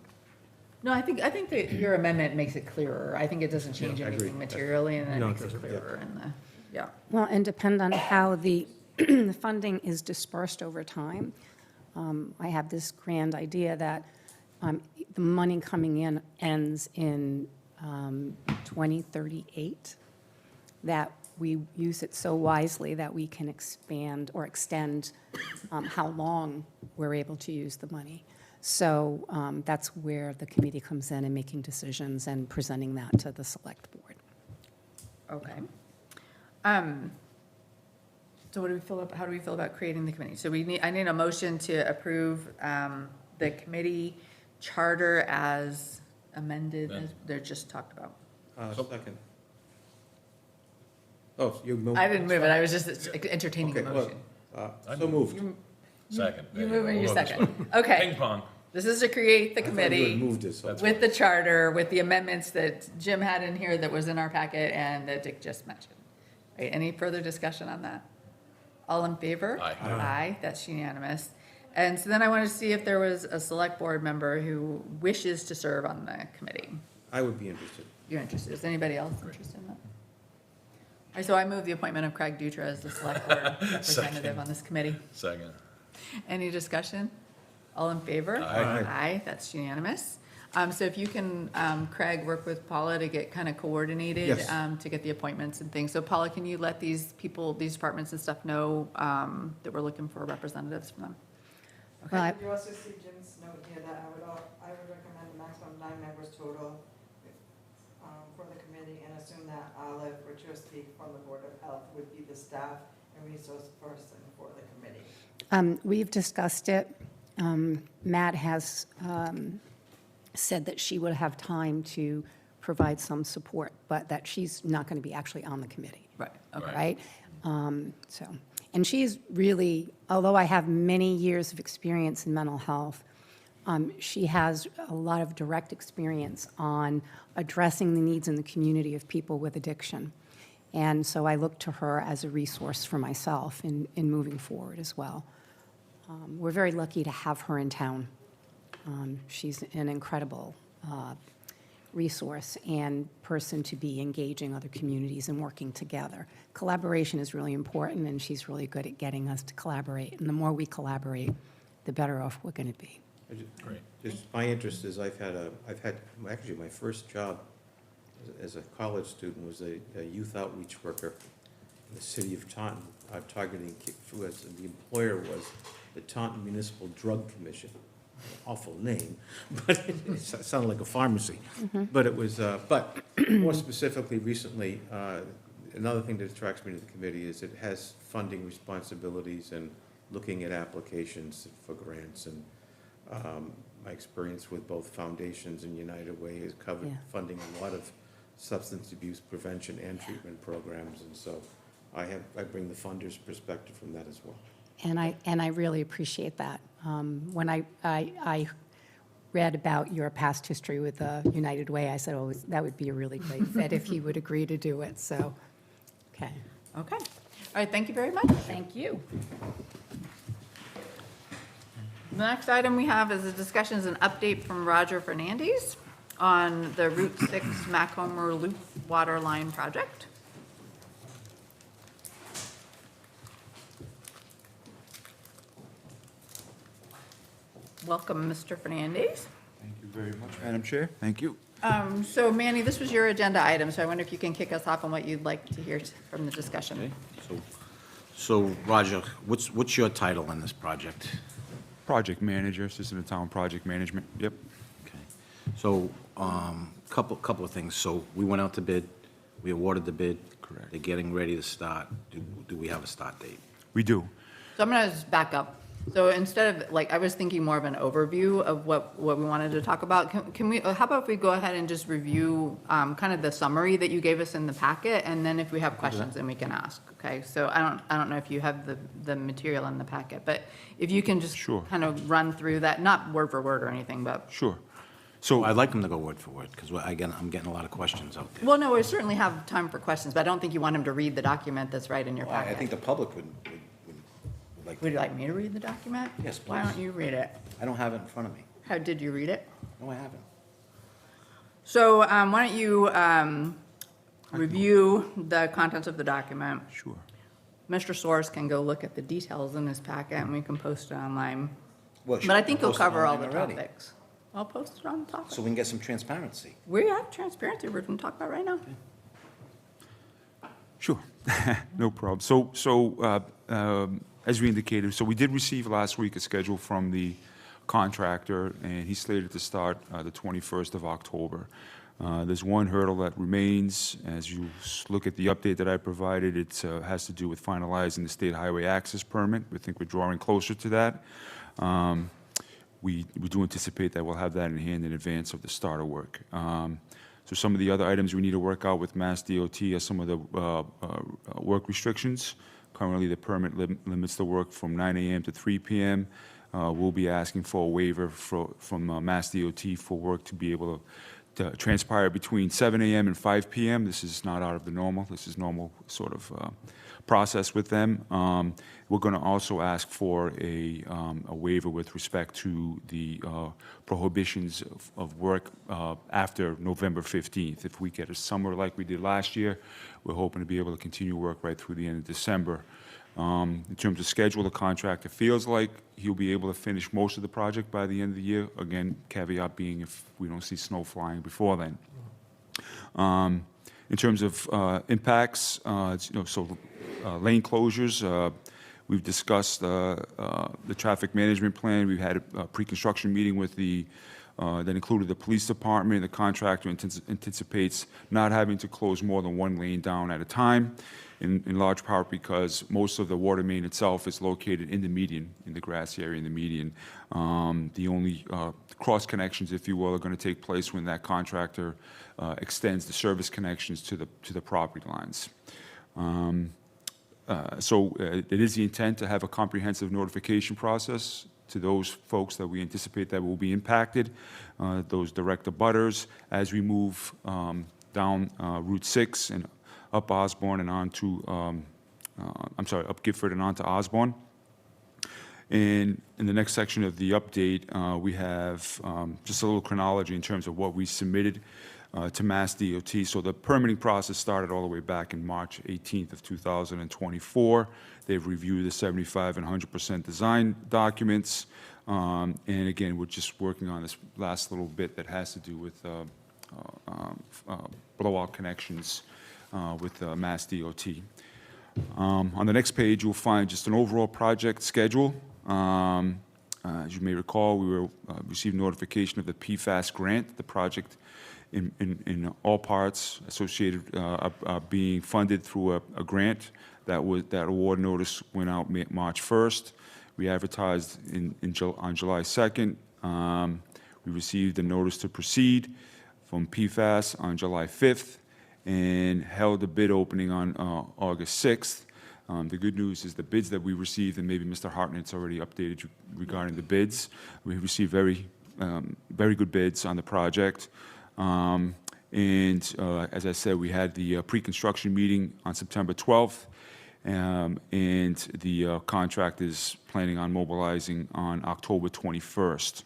No, I think that your amendment makes it clearer. I think it doesn't change Yeah, I agree. anything materially, and then No, it it makes it doesn't. clearer in the, yeah. Well, and depend on how the the funding is dispersed over time. I have this grand idea that the money coming in ends in 2038, that we use it so wisely that we can expand or extend how long we're able to use the money. So that's where the committee comes in and making decisions and presenting that to the select board. Okay. So what do we feel about, how do we feel about creating the committee? So I need a motion to approve the committee charter as amended, as they're just talked about. second. Oh, you moved? I didn't move it, I was just entertaining the Okay, well, motion. so moved. Second. You move and you We'll go this second. way. Okay, Ping pong. this is to create the I thought you had committee moved it, so. with the charter, with the amendments that Jim had in here that was in our packet and that Dick just mentioned. Right, any further discussion on that? All in favor? Aye. Aye, that's unanimous. And so then I wanted to see if there was a select board member who wishes to serve on the committee. I would be interested. You're interested, is anybody else interested in that? All right, so I move the appointment of Craig Dutra as the select board representative on this committee. Second. Any discussion? All in favor? Aye. Aye, that's unanimous. So if you can, Craig, work with Paula to get kind of coordinated, Yes. to get the appointments and things. So Paula, can you let these people, these departments and stuff know, that we're looking for representatives from them? Well, I- You also see Jim's note here that I would recommend a maximum 9 members total for the committee, and assume that Olive Richardsky from the Board of Health would be the staff and resource person for the committee. We've discussed it. Matt has said that she would have time to provide some support, but that she's not going to be actually on the committee, Right, okay. right? So, and she's really, although I have many years of experience in mental health, she has a lot of direct experience on addressing the needs in the community of people with addiction. And so I look to her as a resource for myself in moving forward as well. We're very lucky to have her in town. She's an incredible resource and person to be engaging other communities and working together. Collaboration is really important, and she's really good at getting us to collaborate. And the more we collaborate, the better off we're going to be. Great. Just my interest is I've had, actually, my first job as a college student was a youth outreach worker in the city of Taunton, targeting, the employer was the Taunton Municipal Drug Commission. Awful name, but it sounded like a pharmacy. But it was, but more specifically, recently, another thing that attracts me to the committee is it has funding responsibilities and looking at applications for grants. And my experience with both foundations and United Way has covered Yeah. funding a lot of substance abuse prevention and treatment programs. And so I bring the funder's perspective from that as well. And I really appreciate that. When I read about your past history with United Way, I said, oh, that would be a really great fit if he would agree to do it, so, okay. Okay. All right, thank you very much. Thank you. The next item we have is a discussion, is an update from Roger Fernandez on the Route 6 Macomber Loop Water Line Project. Welcome, Mr. Fernandez. Thank you very much, Madam Chair. Thank you. So Manny, this was your agenda item, so I wonder if you can kick us off on what you'd like to hear from the discussion. Okay, so Roger, what's your title in this project? Project Manager, Assistant to Town Project Management. Yep. Okay. So, couple of things. So we went out to bid, we awarded the bid. Correct. They're getting ready to start. Do we have a start date? We do. So I'm going to just back up. So instead of, like, I was thinking more of an overview of what we wanted to talk about. Can we, how about if we go ahead and just review kind of the summary that you gave us in the packet, and then if we have questions, then we can ask, okay? So I don't know if you have the material in the packet, but if you can just Sure. kind of run through that, not word for word or anything, but, Sure. So So, I'd like them to go word for word, because again, I'm getting a lot of questions out there. well, no, we certainly have time for questions, but I don't think you want him to read the document that's right in your I think packet. the public would like, Would you like me to read the document? Yes, Why please. don't you read it? I don't have it in front of me. How did you read it? No, I haven't. So why don't you review the contents of the document? sure. Mr. Soares can go look at the details in his packet, and we can post it online. Well, But I think he'll post it cover all the online already, topics. I'll post it on the topic. so we can get some transparency. We have transparency we're going to talk about right now. Sure, no problem. So, as we indicated, so we did receive last week a schedule from the contractor, and he's slated to start the 21st of October. There's one hurdle that remains. As you look at the update that I provided, it has to do with finalizing the state highway access permit. We think we're drawing closer to that. We do anticipate that we'll have that in hand in advance of the start of work. So some of the other items we need to work out with Mass DOT are some of the work restrictions. Currently, the permit limits the work from 9 a.m. to 3 p.m. We'll be asking for a waiver from Mass DOT for work to be able to transpire between 7 a.m. and 5 p.m. This is not out of the normal. This is normal sort of process with them. We're going to also ask for a waiver with respect to the prohibitions of work after November 15th. If we get a summer like we did last year, we're hoping to be able to continue work right through the end of December. In terms of schedule, the contractor feels like he'll be able to finish most of the project by the end of the year. Again, caveat being if we don't see snow flying before then. In terms of impacts, lane closures, we've discussed the traffic management plan. We've had a pre-construction meeting with that included the police department. The contractor anticipates not having to close more than one lane down at a time, in large part because most of the water main itself is located in the median, in the grass area in the median. The only cross connections, if you will, are going to take place when that contractor extends the service connections to the property lines. So it is the intent to have a comprehensive notification process to those folks that we anticipate that will be impacted, those direct abutters, as we move down Route 6 and up Osborne and on to, up Gifford and on to Osborne. And in the next section of the update, we have just a little chronology in terms of what we submitted to Mass DOT. So the permitting process started all the way back in March 18th of 2024. They've reviewed the 75 and 100% design documents. And again, we're just working on this last little bit that has to do with blowout connections with Mass DOT. On the next page, you'll find just an overall project schedule. As you may recall, we received notification of the PFAS grant. The project in all parts associated, being funded through a grant. That award notice went out March 1st. We advertised on July 2nd. We received a notice to proceed from PFAS on July 5th and held a bid opening on August 6th. The good news is the bids that we received, and maybe Mr. Hartnett's already updated you regarding the bids. We received very good bids on the project. As I said, we had the pre-construction meeting on September 12th, and the contract is planning on mobilizing on October 21st.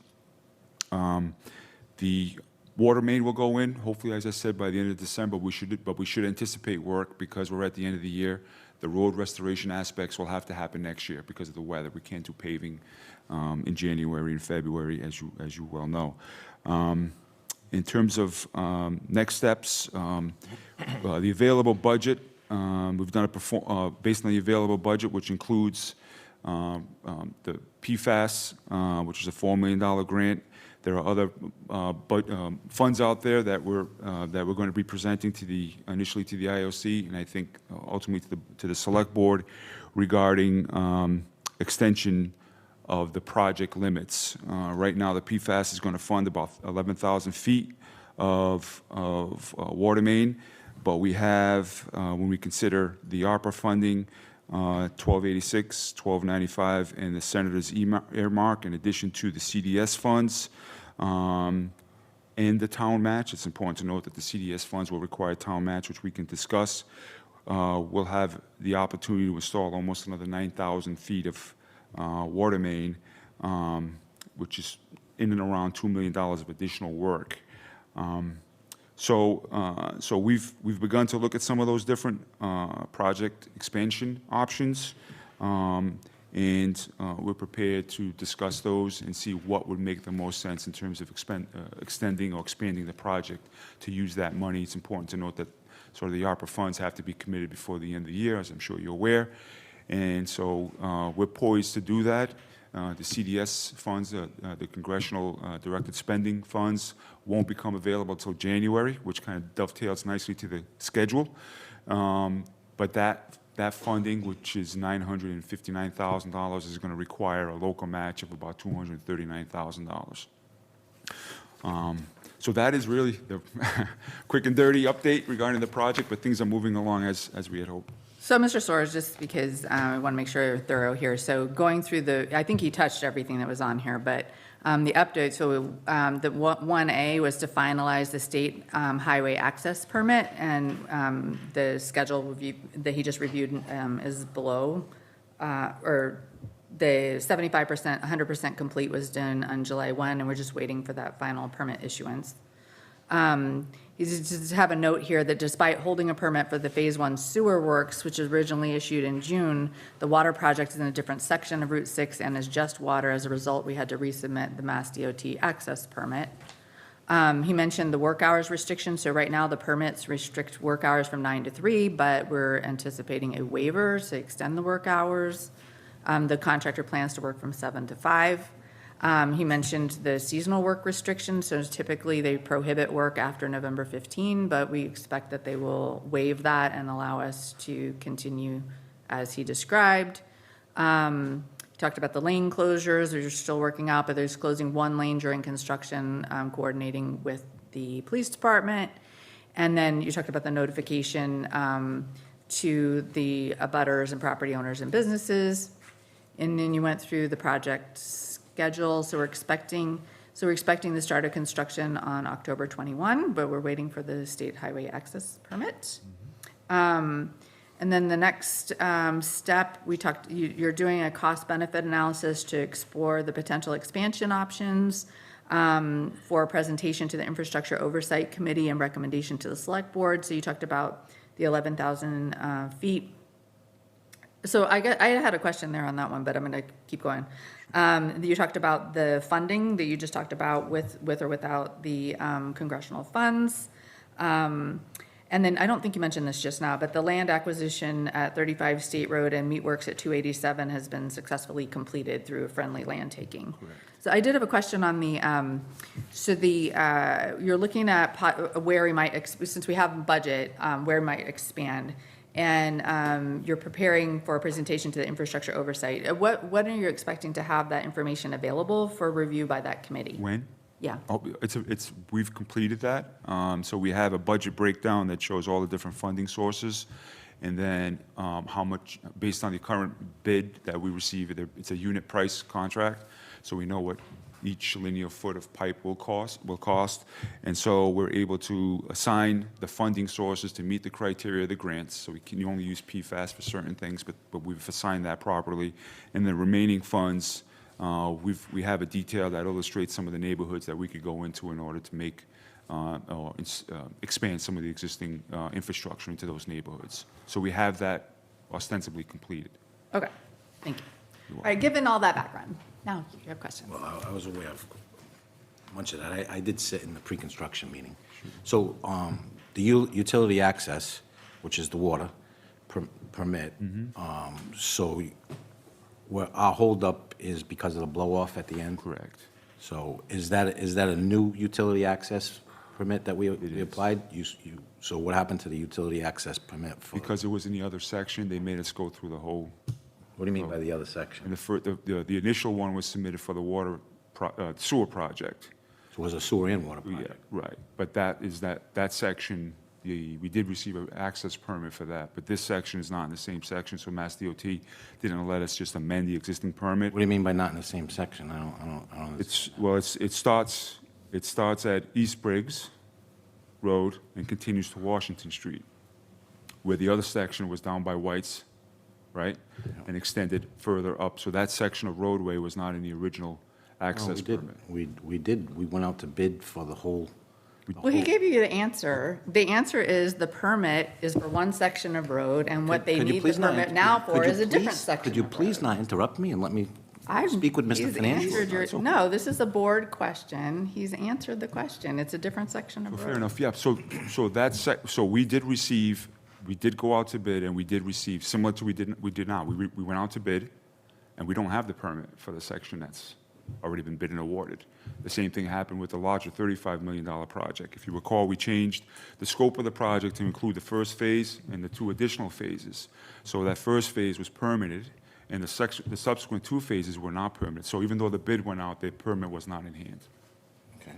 The water main will go in, hopefully, as I said, by the end of December. We should anticipate work because we're at the end of the year. The road restoration aspects will have to happen next year because of the weather. We can't do paving in January and February, as you well know. In terms of next steps, the available budget, we've done based on the available budget, which includes the PFAS, which is a $4 million grant. There are other funds out there that we're going to be presenting initially to the IOC, and I think ultimately to the Select Board regarding extension of the project limits. Right now, the PFAS is going to fund about 11,000 feet of water main, but we have, when we consider the ARPA funding, 1286, 1295, and the Senator's earmark, in addition to the CDS funds and the town match. It's important to note that the CDS funds will require a town match, which we can discuss. We'll have the opportunity to install almost another 9,000 feet of water main, which is in and around $2 million of additional work. So we've begun to look at some of those different project expansion options, and we're prepared to discuss those and see what would make the most sense in terms of extending or expanding the project to use that money. It's important to note that sort of the ARPA funds have to be committed before the end of the year, as I'm sure you're aware. And so we're poised to do that. The CDS funds, the Congressional Directed Spending funds, won't become available until January, which kind of dovetails nicely to the schedule. But that funding, which is $959,000, is going to require a local match of about $239,000. So that is really the quick and dirty update regarding the project, but things are moving along as we had hoped. So, Mr. Soares, just because I want to make sure you're thorough here, so going through I think you touched everything that was on here, but the update, so the 1A was to finalize the state highway access permit, and the schedule review that he just reviewed is below, or the 75%, 100% complete was done on July 1, and we're just waiting for that final permit issuance. Just have a note here that despite holding a permit for the Phase 1 sewer works, which was originally issued in June, the water project is in a different section of Route 6 and is just water. As a result, we had to resubmit the Mass DOT access permit. He mentioned the work hours restriction. So right now, the permits restrict work hours from 9 to 3, but we're anticipating a waiver to extend the work hours. The contractor plans to work from 7 to 5. He mentioned the seasonal work restriction, so typically they prohibit work after November 15, but we expect that they will waive that and allow us to continue as he described. He talked about the lane closures. They're still working out, but there's closing one lane during construction, coordinating with the police department. And then you talked about the notification to the abutters and property owners and businesses. And then you went through the project schedule. So we're expecting the start of construction on October 21, but we're waiting for the state highway access permit. And then the next step, you're doing a cost-benefit analysis to explore the potential expansion options for a presentation to the Infrastructure Oversight Committee and recommendation to the Select Board. So you talked about the 11,000 feet. So I had a question there on that one, but I'm going to keep going. You talked about the funding that you just talked about with or without the congressional funds. And And then, I don't think you mentioned this just now, but the land acquisition at 35 State Road and Meatworks at 287 has been successfully completed through a friendly land taking. So I did have a question on the, you're looking at where we might, since we have a budget, where we might expand. And you're preparing for a presentation to the infrastructure oversight. What are you expecting to have that information available for review by that committee? When? Yeah. Oh, we've completed that. So we have a budget breakdown that shows all the different funding sources, and then how much, based on the current bid that we receive, it's a unit price contract, so we know what each linear foot of pipe will cost. And so we're able to assign the funding sources to meet the criteria of the grants. So you only use PFAS for certain things, but we've assigned that properly. And the remaining funds, we have a detail that illustrates some of the neighborhoods that we could go into in order to make, expand some of the existing infrastructure into those neighborhoods. So we have that ostensibly completed. Okay, thank you. All right, given all that background, now you have questions. Well, I was aware of much of that. I did sit in the pre-construction meeting. So the utility access, which is the water permit, so our holdup is because of the blow-off at the end? Correct. So is that a new utility access permit that we is. applied? So what happened to the utility access permit for? Because it was in the other section, they made us go through the whole. What do you mean by the other section? And the initial one was submitted for the water sewer project. So it was a sewer and water project? Yeah, right. But that section, we did receive an access permit for that, but this section is not in the same section, so Mass DOT didn't let us just amend the existing permit. What do you mean by not in the same section? I don't. It starts at East Briggs Road and continues to Washington Street, where the other section was down by White's, right? And extended further up. So that section of roadway was not in the original access permit. We did. We went out to bid for the whole. Well, he gave you the answer. The answer is the permit is for one section of road, and what they Could you need the please not permit inter- now could for you is a different please- section Could you of please road. not interrupt me and let me I've- speak with Mr. he's Financial? answered your- No, this is a board question. He's answered the question. It's a different section of road. Fair enough, yeah. So we did go out to bid, and we did receive, similar to we did not. We went out to bid, and we don't have the permit for the section that's already been bid and awarded. The same thing happened with the larger $35 million project. If you recall, we changed the scope of the project to include the first phase and the 2 additional phases. So that first phase was permitted, and the subsequent 2 phases were not permitted. So even though the bid went out, the permit was not in hand. Okay.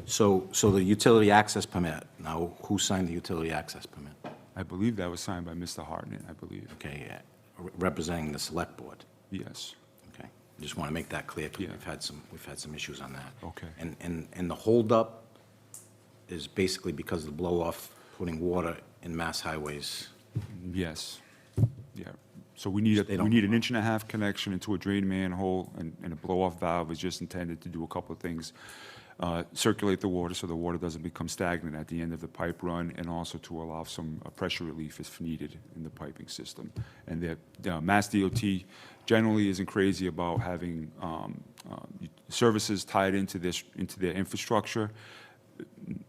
So the utility access permit, now, who signed the utility access permit? I believe that was signed by Mr. Hartnett, I believe. Okay, yeah, representing the select board. Yes. Okay, I just want to make that clear, because Yeah. we've had some issues on that. Okay. And the holdup is basically because of the blow-off, putting water in mass highways. Yes, yeah. So we need They an don't- 1.5-inch connection into a drain manhole, and a blow-off valve is just intended to do a couple of things. Circulate the water so the water doesn't become stagnant at the end of the pipe run, and also to allow some pressure relief if needed in the piping system. And the Mass DOT generally isn't crazy about having services tied into their infrastructure.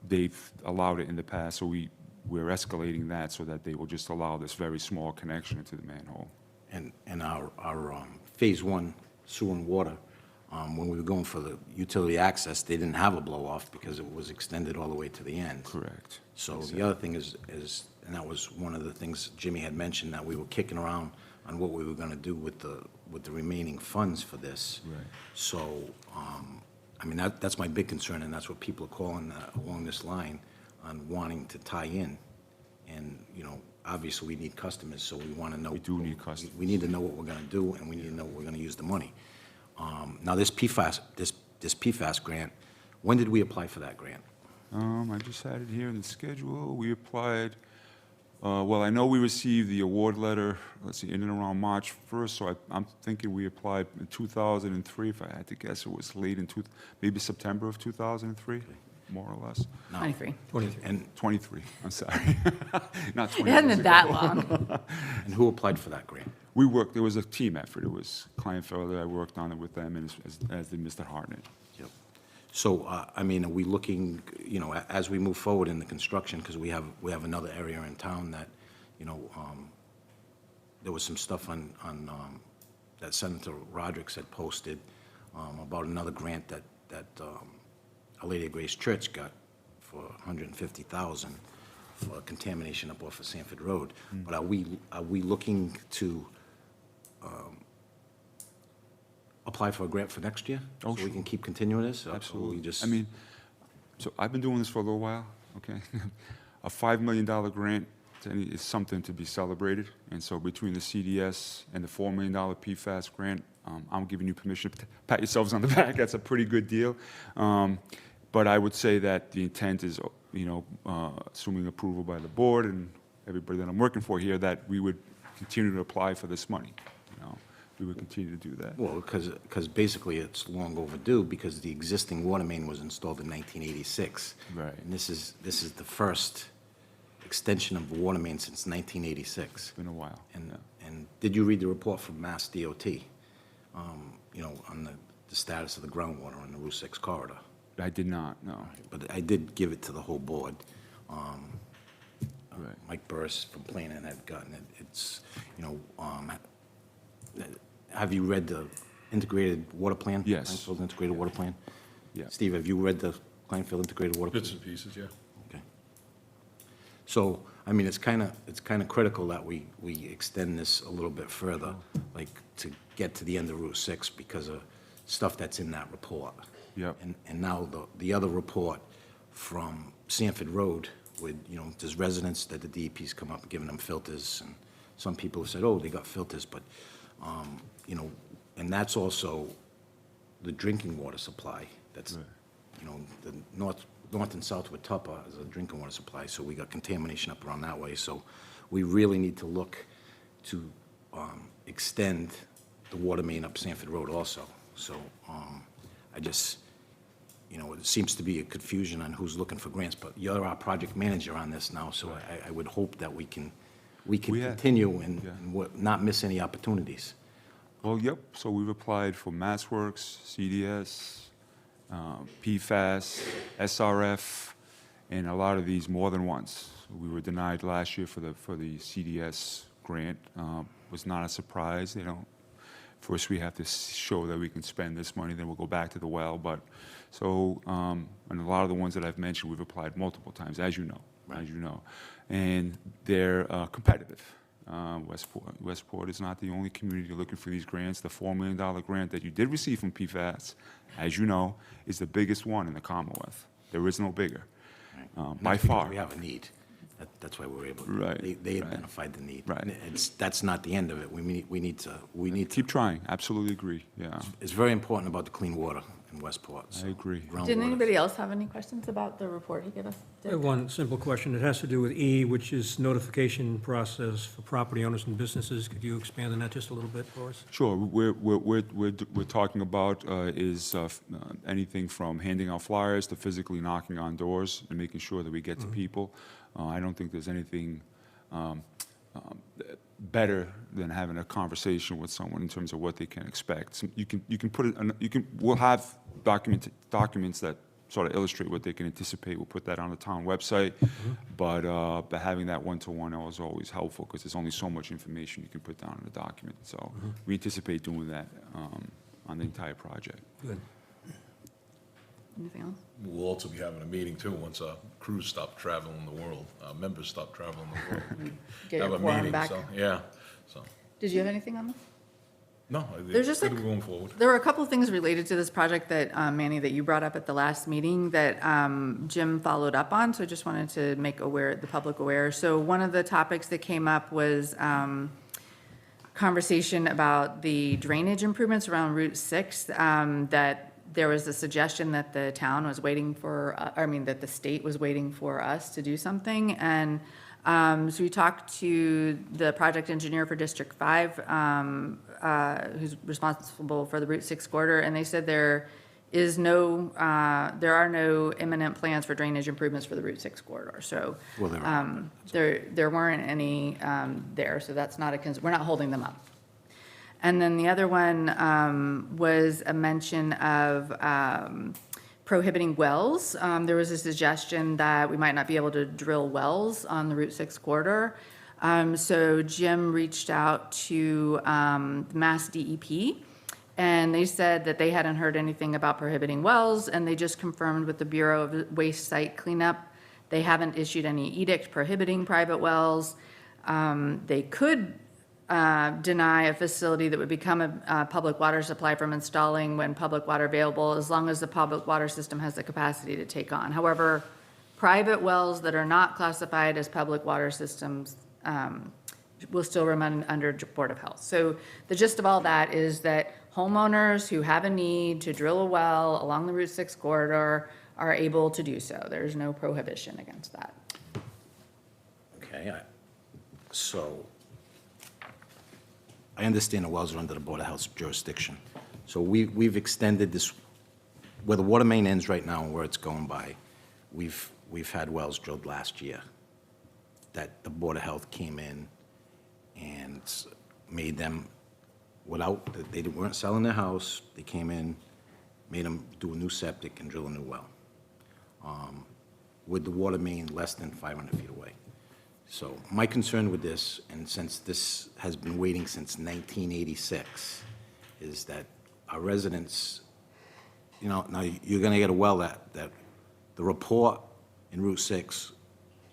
They've allowed it in the past, so we're escalating that so that they will just allow this very small connection into the manhole. And our Phase 1 sewer and water, when we were going for the utility access, they didn't have a blow-off because it was extended all the way to the end. Correct. So the other thing is, and that was one of the things Jimmy had mentioned, that we were kicking around on what we were going to do with the remaining funds for this. Right. So, I mean, that's my big concern, and that's what people are calling along this line on wanting to tie in. And, obviously, we need customers, so we want to know. We do need customers. We need to know what we're going to do, and we need to know what we're going to use the money. Now, this PFAS grant, when did we apply for that grant? I just had it here in the schedule. We applied, well, I know we received the award letter, let's see, in and around March 1st, so I'm thinking we applied in 2003. If I had to guess, it was late in maybe September of 2003, more or less. No. 23. And 23, I'm sorry. Not 20. It hasn't been that long. And who applied for that grant? There was a team effort. It was Kleinfelder, I worked on it with them, and as did Mr. Hartnett. Yep. So, I mean, are we looking, you know, as we move forward in the construction, because we have another area in town that, you know, there was some stuff on that Senator Rodrick had posted about another grant that Our Lady of Grace Church got for $150,000 for contamination up off of Sanford Road. But are we looking to apply for a grant for next year? Oh, So we sure. can keep continuing this? Or we Absolutely. just- I mean, so I've been doing this for a little while, okay? A $5 million grant is something to be celebrated. And so between the CDS and the $4 million PFAS grant, I'm giving you permission to pat yourselves on the back. That's a pretty good deal. But I would say that the intent is, you know, assuming approval by the board and everybody that I'm working for here, that we would continue to apply for this money. You know, we would continue to do that. Well, because basically it's long overdue because the existing water main was installed in 1986. Right. And this is the first extension of the water main since 1986. It's been a while. And did you read the report from Mass DOT, you know, on the status of the groundwater on the Route 6 corridor? I did not, no. But I did give it to the whole board. Right. Mike Burris from Planning had gotten it. It's, you know, have you read the integrated water plan? Yes. Plainfield integrated water plan? Yeah. Steve, have you read the Plainfield integrated water plan? Bits and pieces, yeah. Okay. So, I mean, it's kind of critical that we extend this a little bit further, like to get to the end of Route 6 because of stuff that's in that report. Yep. And now the other report from Sanford Road with, you know, there's residents that the DEP's come up and giving them filters, and some people have said, oh, they got filters, but, you know, and that's also the drinking water supply. That's, Right. you know, the north and south with Tupper is a drinking water supply, so we got contamination up around that way. So we really need to look to extend the water main up Sanford Road also. So I just, you know, it seems to be a confusion on who's looking for grants, but you're our project manager on this now, so I would hope that we can We have- continue and yeah. not miss any opportunities. Well, yep, so we've applied for MassWorks, CDS, PFAS, SRF, and a lot of these more than once. We were denied last year for the CDS grant. Was not a surprise. They don't. First, we have to show that we can spend this money, then we'll go back to the well. But so, and a lot of the ones that I've mentioned, we've applied multiple times, as you know, and they're competitive. Westport is not the only community looking for these grants. The $4 million grant that you did receive from PFAS, as you know, is the biggest one in the Commonwealth. There is no bigger, by That's because far. we have a need. That's why we're able to. Right, They right. identified the need. Right. And that's not the end of it. We need to. Keep trying, absolutely agree, yeah. It's very important about the clean water in Westport. so I agree. Did groundwater. anybody else have any questions about the report he gave us? I have one simple question. It has to do with E, which is notification process for property owners and businesses. Could you expand on that just a little bit for us? Sure, we're talking about is anything from handing out flyers to physically knocking on doors and making sure that we get to people. I don't think there's anything better than having a conversation with someone in terms of what they can expect. You can put it, we'll have documents that sort of illustrate what they can anticipate. We'll put that on the town website, but having that one-to-one is always helpful because there's only so much information you can put down in a document. So we anticipate doing that on the entire project. Good. Anything else? We'll also be having a meeting too, once our crews stop traveling the world, our members stop traveling the world. Get Have your a quorum meeting, back. so, yeah, so, Did you have anything on this? no, There's it's just good like- going forward. There were a couple of things related to this project that, Manny, that you brought up at the last meeting that Jim followed up on, so I just wanted to make the public aware. So one of the topics that came up was conversation about the drainage improvements around Route 6, that there was a suggestion that the town was waiting for, that the state was waiting for us to do something. And so we talked to the project engineer for District 5, who's responsible for the Route 6 corridor, and they said there are no imminent plans for drainage improvements for the Route 6 corridor. So Well, there weren't any there, so that's not a concern. We're not holding them up. And then the other one was a mention of prohibiting wells. There was a suggestion that we might not be able to drill wells on the Route 6 corridor. So Jim reached out to Mass DEP, and they said that they hadn't heard anything about prohibiting wells, and they just confirmed with the Bureau of Waste Site Cleanup, they haven't issued any edict prohibiting private wells. They could deny a facility that would become a public water supply from installing when public water available, as long as the public water system has the capacity to take on. However, private wells that are not classified as public water systems will still remain under Board of Health. So the gist of all that is that homeowners who have a need to drill a well along the Route 6 corridor are able to do so. There's no prohibition against that. Okay, so I understand the wells are under the Board of Health's jurisdiction. So we've extended this, where the water main ends right now and where it's going by, we've had wells drilled last year that the Board of Health came in and made them without, they weren't selling their house, they came in, made them do a new septic and drill a new well, with the water main less than 500 feet away. So my concern with this, and since this has been waiting since 1986, is that our residents, now you're going to get a well that the report in Route 6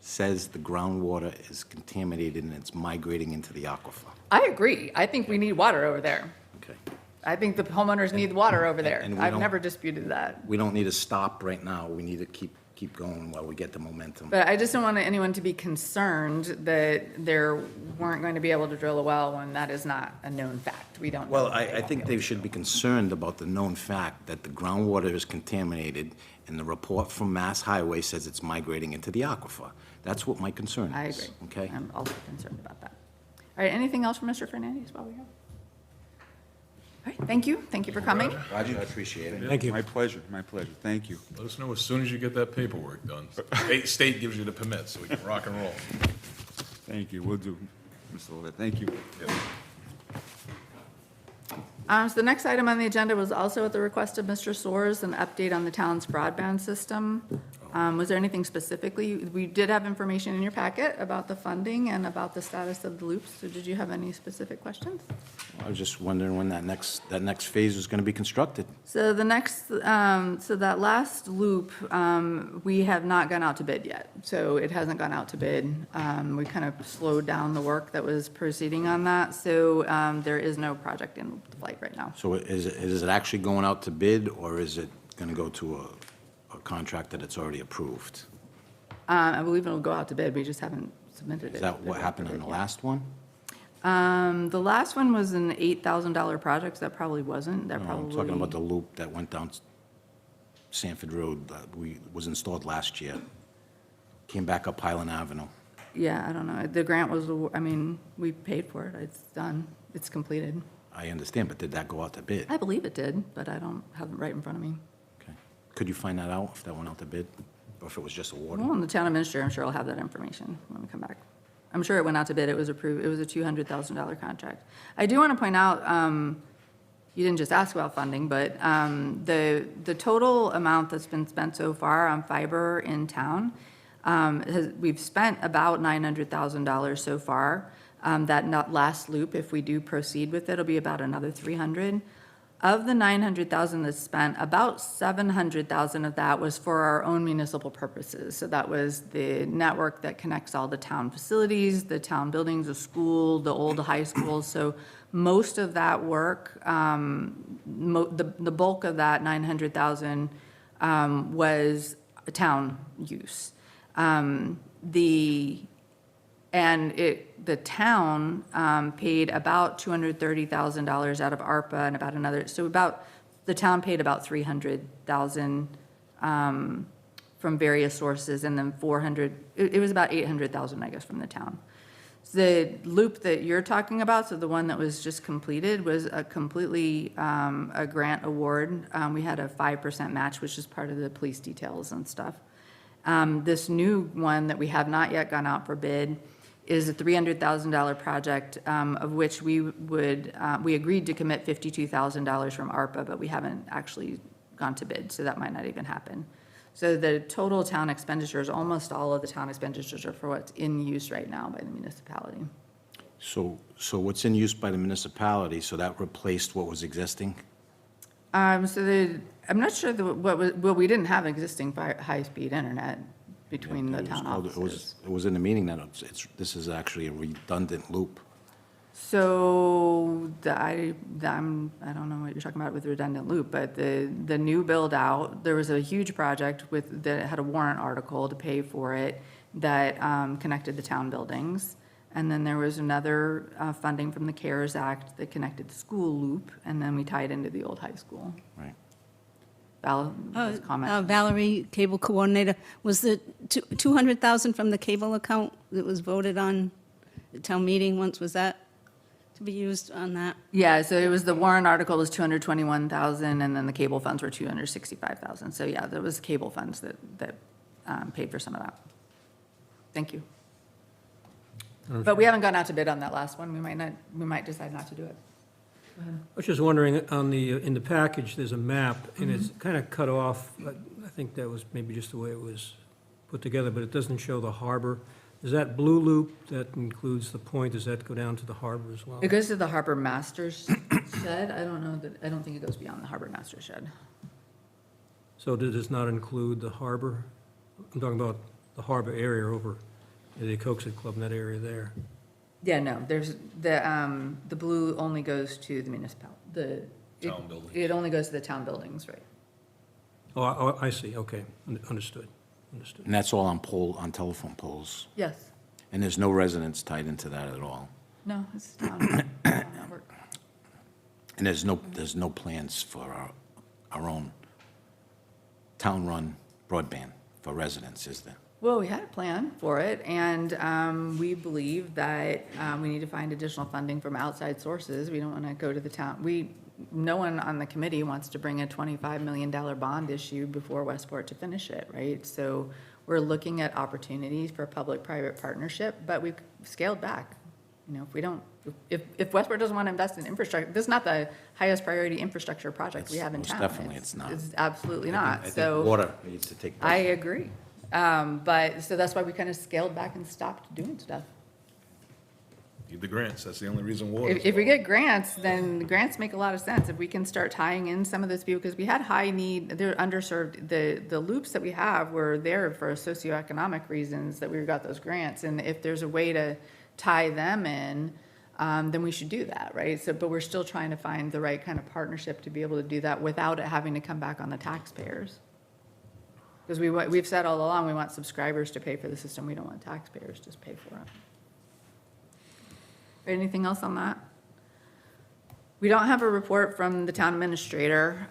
says the groundwater is contaminated and it's migrating into the aquifer. I agree. I think we need water over there. Okay. I think the homeowners need water over there. and we I've don't- never disputed that. We don't need to stop right now. We need to keep going while we get the momentum. But I just don't want anyone to be concerned that there weren't going to be able to drill a well when that is not a known fact. We don't know. Well, that I won't think be they able should to. be concerned about the known fact that the groundwater is contaminated, and the report from Mass Highway says it's migrating into the aquifer. That's what my concern I is. agree. Okay? I'm also concerned about that. All right, anything else from Mr. Fernandez while we have? All right, thank you. Thank you for coming. Roger, I appreciate it. Thank you. My pleasure, thank you. Let us know as soon as you get that paperwork done. State gives you the permit, so we can rock and roll. Thank you, will do, Mr. Levette, thank you. So the next item on the agenda was also at the request of Mr. Soers, an update on the town's broadband system. Was there anything specifically? We did have information in your packet about the funding and about the status of the loops. So did you have any specific questions? I was just wondering when that next phase is going to be constructed. So the next, so that last loop, we have not gone out to bid yet. So it hasn't gone out to bid. We kind of slowed down the work that was proceeding on that. So there is no project in flight right now. So is it actually going out to bid, or is it going to go to a contractor that's already approved? I believe it'll go out to bid. We just haven't submitted it. Is that what happened on the last one? The last one was an $8,000 project. So that probably wasn't. That No, probably. I'm talking about the loop that went down Sanford Road, that was installed last year. Came back up Highland Avenue. Yeah, I don't know. The grant was, I mean, we paid for it. It's done. It's completed. I understand, but did that go out to bid? I believe it did, but I don't have it right in front of me. Okay. Could you find that out, if that went out to bid, or if it was just awarded? Well, and the town administrator, I'm sure will have that information when we come back. I'm sure it went out to bid. It was approved. It was a $200,000 contract. I do want to point out, you didn't just ask about funding, but the total amount that's been spent so far on fiber in town, we've spent about $900,000 so far. That last loop, if we do proceed with it, will be about another 300. Of the 900,000 that's spent, about 700,000 of that was for our own municipal purposes. So that was the network that connects all the town facilities, the town buildings, the school, the old high school. So most of that work, the bulk of that 900,000 was town use. The town paid about $230,000 out of ARPA and about another, so the town paid about $300,000 from various sources, and then it was about $800,000, I guess, from the town. The loop that you're talking about, so the one that was just completed, was a completely a grant award. We had a 5% match, which is part of the police details and stuff. This new one that we have not yet gone out for bid is a $300,000 project, of which we agreed to commit $52,000 from ARPA, but we haven't actually gone to bid, so that might not even happen. So the total town expenditures, almost all of the town expenditures are for what's in use right now by the municipality. So what's in use by the municipality, so that replaced what was existing? I'm not sure well, we didn't have existing high-speed internet between the It was town called- offices. It was in the meeting that this is actually a redundant loop. So I don't know what you're talking about with redundant loop, but the new build out, there was a huge project that had a warrant article to pay for it that connected the town buildings. And then there was another funding from the CARES Act that connected the school loop, and then we tied into the old high school. Right. Val, comment? Valerie, cable coordinator, was the 200,000 from the cable account that was voted on the town meeting once, was that to be used on that? Yeah, so it was, the warrant article was 221,000, and then the cable funds were 265,000. So yeah, there was cable funds that paid for some of that. Thank you. But we haven't gone out to bid on that last one. We might decide not to do it. I was just wondering, in the package, there's a map, and it's kind of cut off. I think that was maybe just the way it was put together, but it doesn't show the harbor. Is that blue loop that includes the point, does that go down to the harbor as well? It goes to the Harbor Masters shed. I don't think it goes beyond the Harbor Masters shed. So does this not include the harbor? I'm talking about the harbor area over the Coxsackie Club in that area there. Yeah, no, there's, the blue only goes to the municipality. Town buildings. It only goes to the town buildings, right? Oh, I see, okay, understood. And that's all on telephone poles. Yes. And there's no residents tied into that at all. No, it's town network. And there's no plans for our own town-run broadband for residents, is there? Well, we had a plan for it, and we believe that we need to find additional funding from outside sources. We don't want to go to the town. No one on the committee wants to bring a $25 million bond issue before Westport to finish it, right? So we're looking at opportunities for public-private partnership, but we've scaled back. You know, if Westport doesn't want to invest in infrastructure, this is not the highest priority infrastructure project we have in Most town. definitely it's not. It's absolutely not, I so. think water needs to take I precedence. agree. But, so that's why we kind of scaled back and stopped doing stuff. Need the grants, that's the only reason water. If we get grants, then the grants make a lot of sense. If we can start tying in some of those people, because we had high need, they're underserved. The loops that we have were there for socioeconomic reasons that we got those grants. And if there's a way to tie them in, then we should do that, right? So, but we're still trying to find the right kind of partnership to be able to do that without it having to come back on the taxpayers. Because we've said all along, we want subscribers to pay for the system. We don't want taxpayers to pay for it. Anything else on that? We don't have a report from the town administrator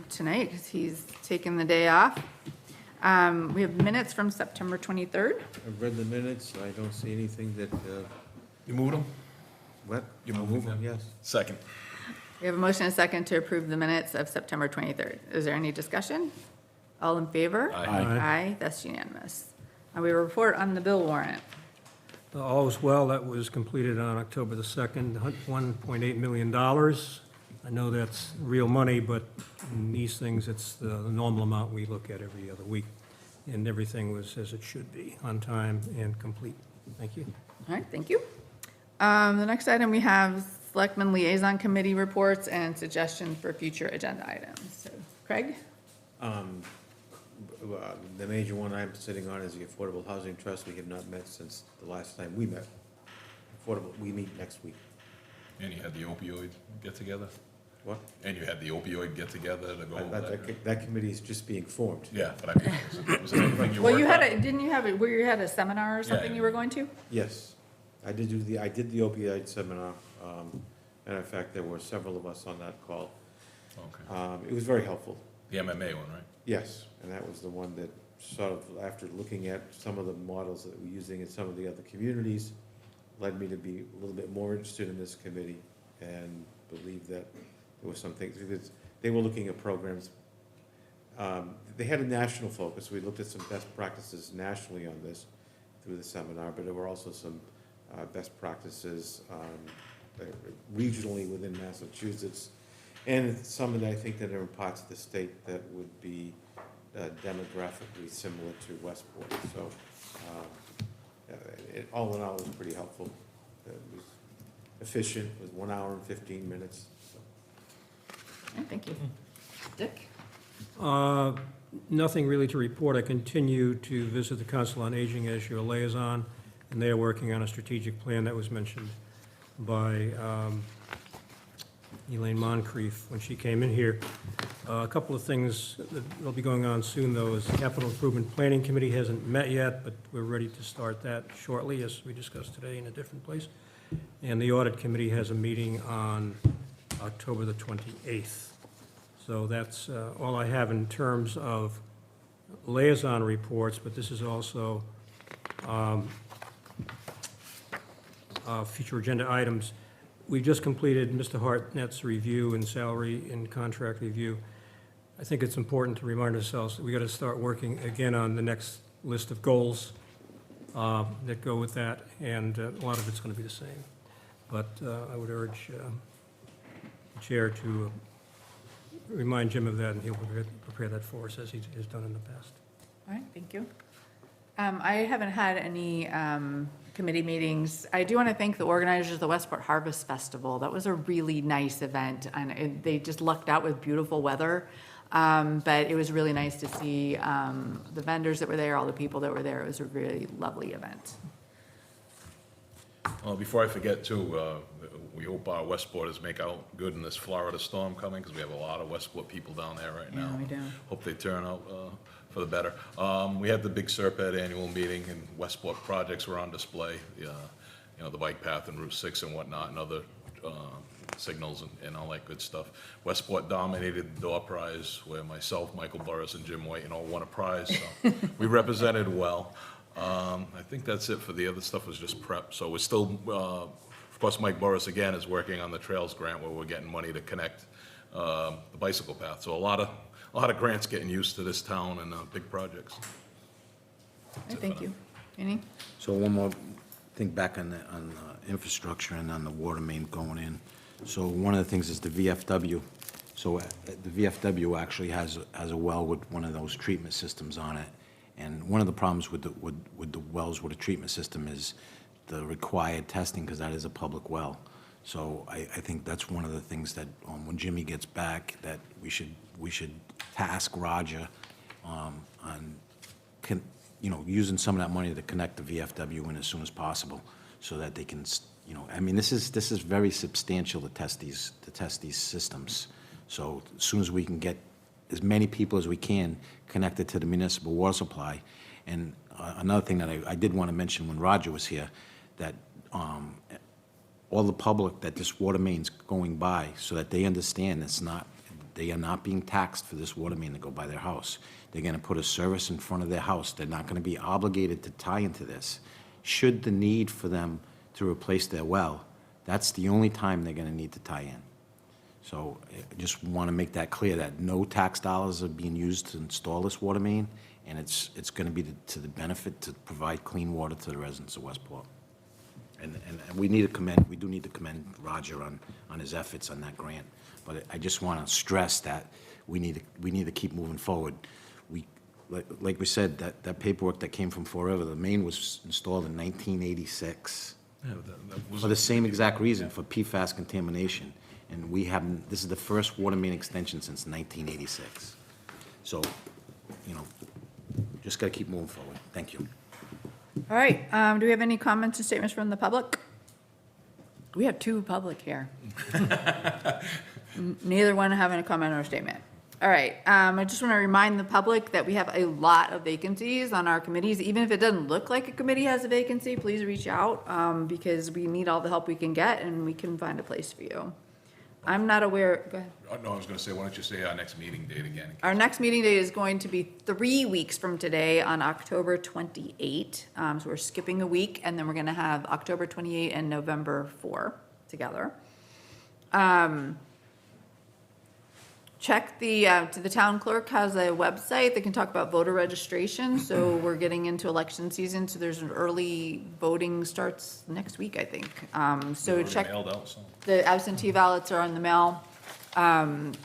tonight because he's taking the day off. We have minutes from September 23rd. I've read the minutes, I don't see anything that, You moved them? what? You I'll moved move them? on, yes. Second. We have a motion and a second to approve the minutes of September 23rd. Is there any discussion? All in favor? Aye. Aye. Aye, that's unanimous. We have a report on the bill warrant. All is well, that was completed on October the 2nd, $1.8 million. I know that's real money, but in these things, it's the normal amount we look at every other week. And everything was as it should be, on time and complete. Thank you. All right, thank you. The next item, we have Selectmen Liaison Committee reports and suggestions for future agenda items. So, Craig? The major one I'm sitting on is the Affordable Housing Trust. We have not met since the last time we met. We meet next week. And you had the opioid get-together? What? And you had the opioid get-together to go over that? That committee is just being formed. Yeah, but I mean, was there anything you Well, you worked had on? didn't you have where you had a seminar or something Yeah. you were going to? Yes, I did the opioid seminar. Matter of fact, there were several of us on that call. Okay. It was very helpful. The MMA one, right? Yes, and that was the one that sort of, after looking at some of the models that we're using in some of the other communities, led me to be a little bit more interested in this committee and believe that there were some things, because they were looking at programs. They had a national focus. We looked at some best practices nationally on this through the seminar, but there were also some best practices regionally within Massachusetts. And some that I think that are in parts of the state that would be demographically similar to Westport. So all in all, it was pretty helpful. It was efficient, it was 1 hour and 15 minutes. So. All right, thank you. Dick? Nothing really to report. I continue to visit the Council on Aging as your liaison, and they are working on a strategic plan that was mentioned by Elaine Moncrief when she came in here. A couple of things that will be going on soon, though, is the Capital Improvement Planning Committee hasn't met yet, but we're ready to start that shortly, as we discussed today in a different place. And the Audit Committee has a meeting on October the 28th. So that's all I have in terms of liaison reports, but this is also future agenda items. We just completed Mr. Hartnett's review and salary and contract review. I think it's important to remind ourselves that we got to start working again on the next list of goals that go with that, and a lot of it's going to be the same. But I would urge the chair to remind Jim of that, and he'll prepare that for us as he has done in the past. All right, thank you. I haven't had any committee meetings. I do want to thank the organizers of the Westport Harvest Festival. That was a really nice event, and they just lucked out with beautiful weather. But it was really nice to see the vendors that were there, all the people that were there. It was a really lovely event. Before I forget too, we hope our Westporters make out good in this Florida storm coming, because we have a lot of Westport people down there right now. Yeah, we do. Hope they turn out for the better. We had the big Serpent annual meeting, and Westport projects were on display. You know, the bike path and Route 6 and whatnot, and other signals and all that good stuff. Westport dominated the door prize, where myself, Michael Burris, and Jim White, won a prize, so we represented well. I think that's it. For the other stuff was just prep. So we're still, of course, Mike Burris again is working on the Trails grant, where we're getting money to connect the bicycle path. So a lot of grants getting used to this town and big projects. All right, thank you. Any? So one more thing back on infrastructure and on the water main going in. So one of the things is the VFW. So the VFW actually has a well with one of those treatment systems on it. And one of the problems with the wells with a treatment system is the required testing, because that is a public well. So I think that's one of the things that when Jimmy gets back, that we should task Roger on using some of that money to connect the VFW in as soon as possible, so that they can, I mean, this is very substantial to test these systems. So as soon as we can get as many people as we can connected to the municipal water supply. And another thing that I did want to mention when Roger was here, that all the public, that this water main's going by, so that they understand they are not being taxed for this water main to go by their house. They're going to put a service in front of their house. They're not going to be obligated to tie into this. Should the need for them to replace their well, that's the only time they're going to need to tie in. So I just want to make that clear, that no tax dollars are being used to install this water main, and it's going to be to the benefit to provide clean water to the residents of Westport. And we do need to commend Roger on his efforts on that grant. But I just want to stress that we need to keep moving forward. Like we said, that paperwork that came from Fall River, the main was installed in 1986. Yeah, that was For the same exact reason, for PFAS contamination. And this is the first water main extension since 1986. So, just got to keep moving forward. Thank you. All right, do we have any comments or statements from the public? We have two public here. Neither one having a comment or a statement. All right, I just want to remind the public that we have a lot of vacancies on our committees. Even if it doesn't look like a committee has a vacancy, please reach out, because we need all the help we can get, and we can find a place for you. I'm not aware, go ahead. No, I was going to say, why don't you say our next meeting date again? Our next meeting date is going to be 3 weeks from today on October 28. So we're skipping a week, and then we're going to have October 28 and November 4 together. Check the town clerk has a website that can talk about voter registration. So we're getting into election season, so there's an early voting starts next week, I think. So Already check. mailed out, so. The absentee ballots are in the mail. And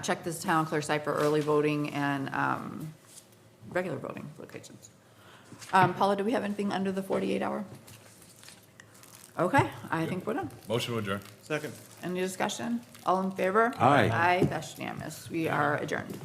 check this town clerk site for early voting and regular voting locations. Paula, do we have anything under the 48-hour? Okay, I think we're done. Motion to adjourn. Second. Any discussion? All in favor? Aye. Aye, that's unanimous. We are adjourned.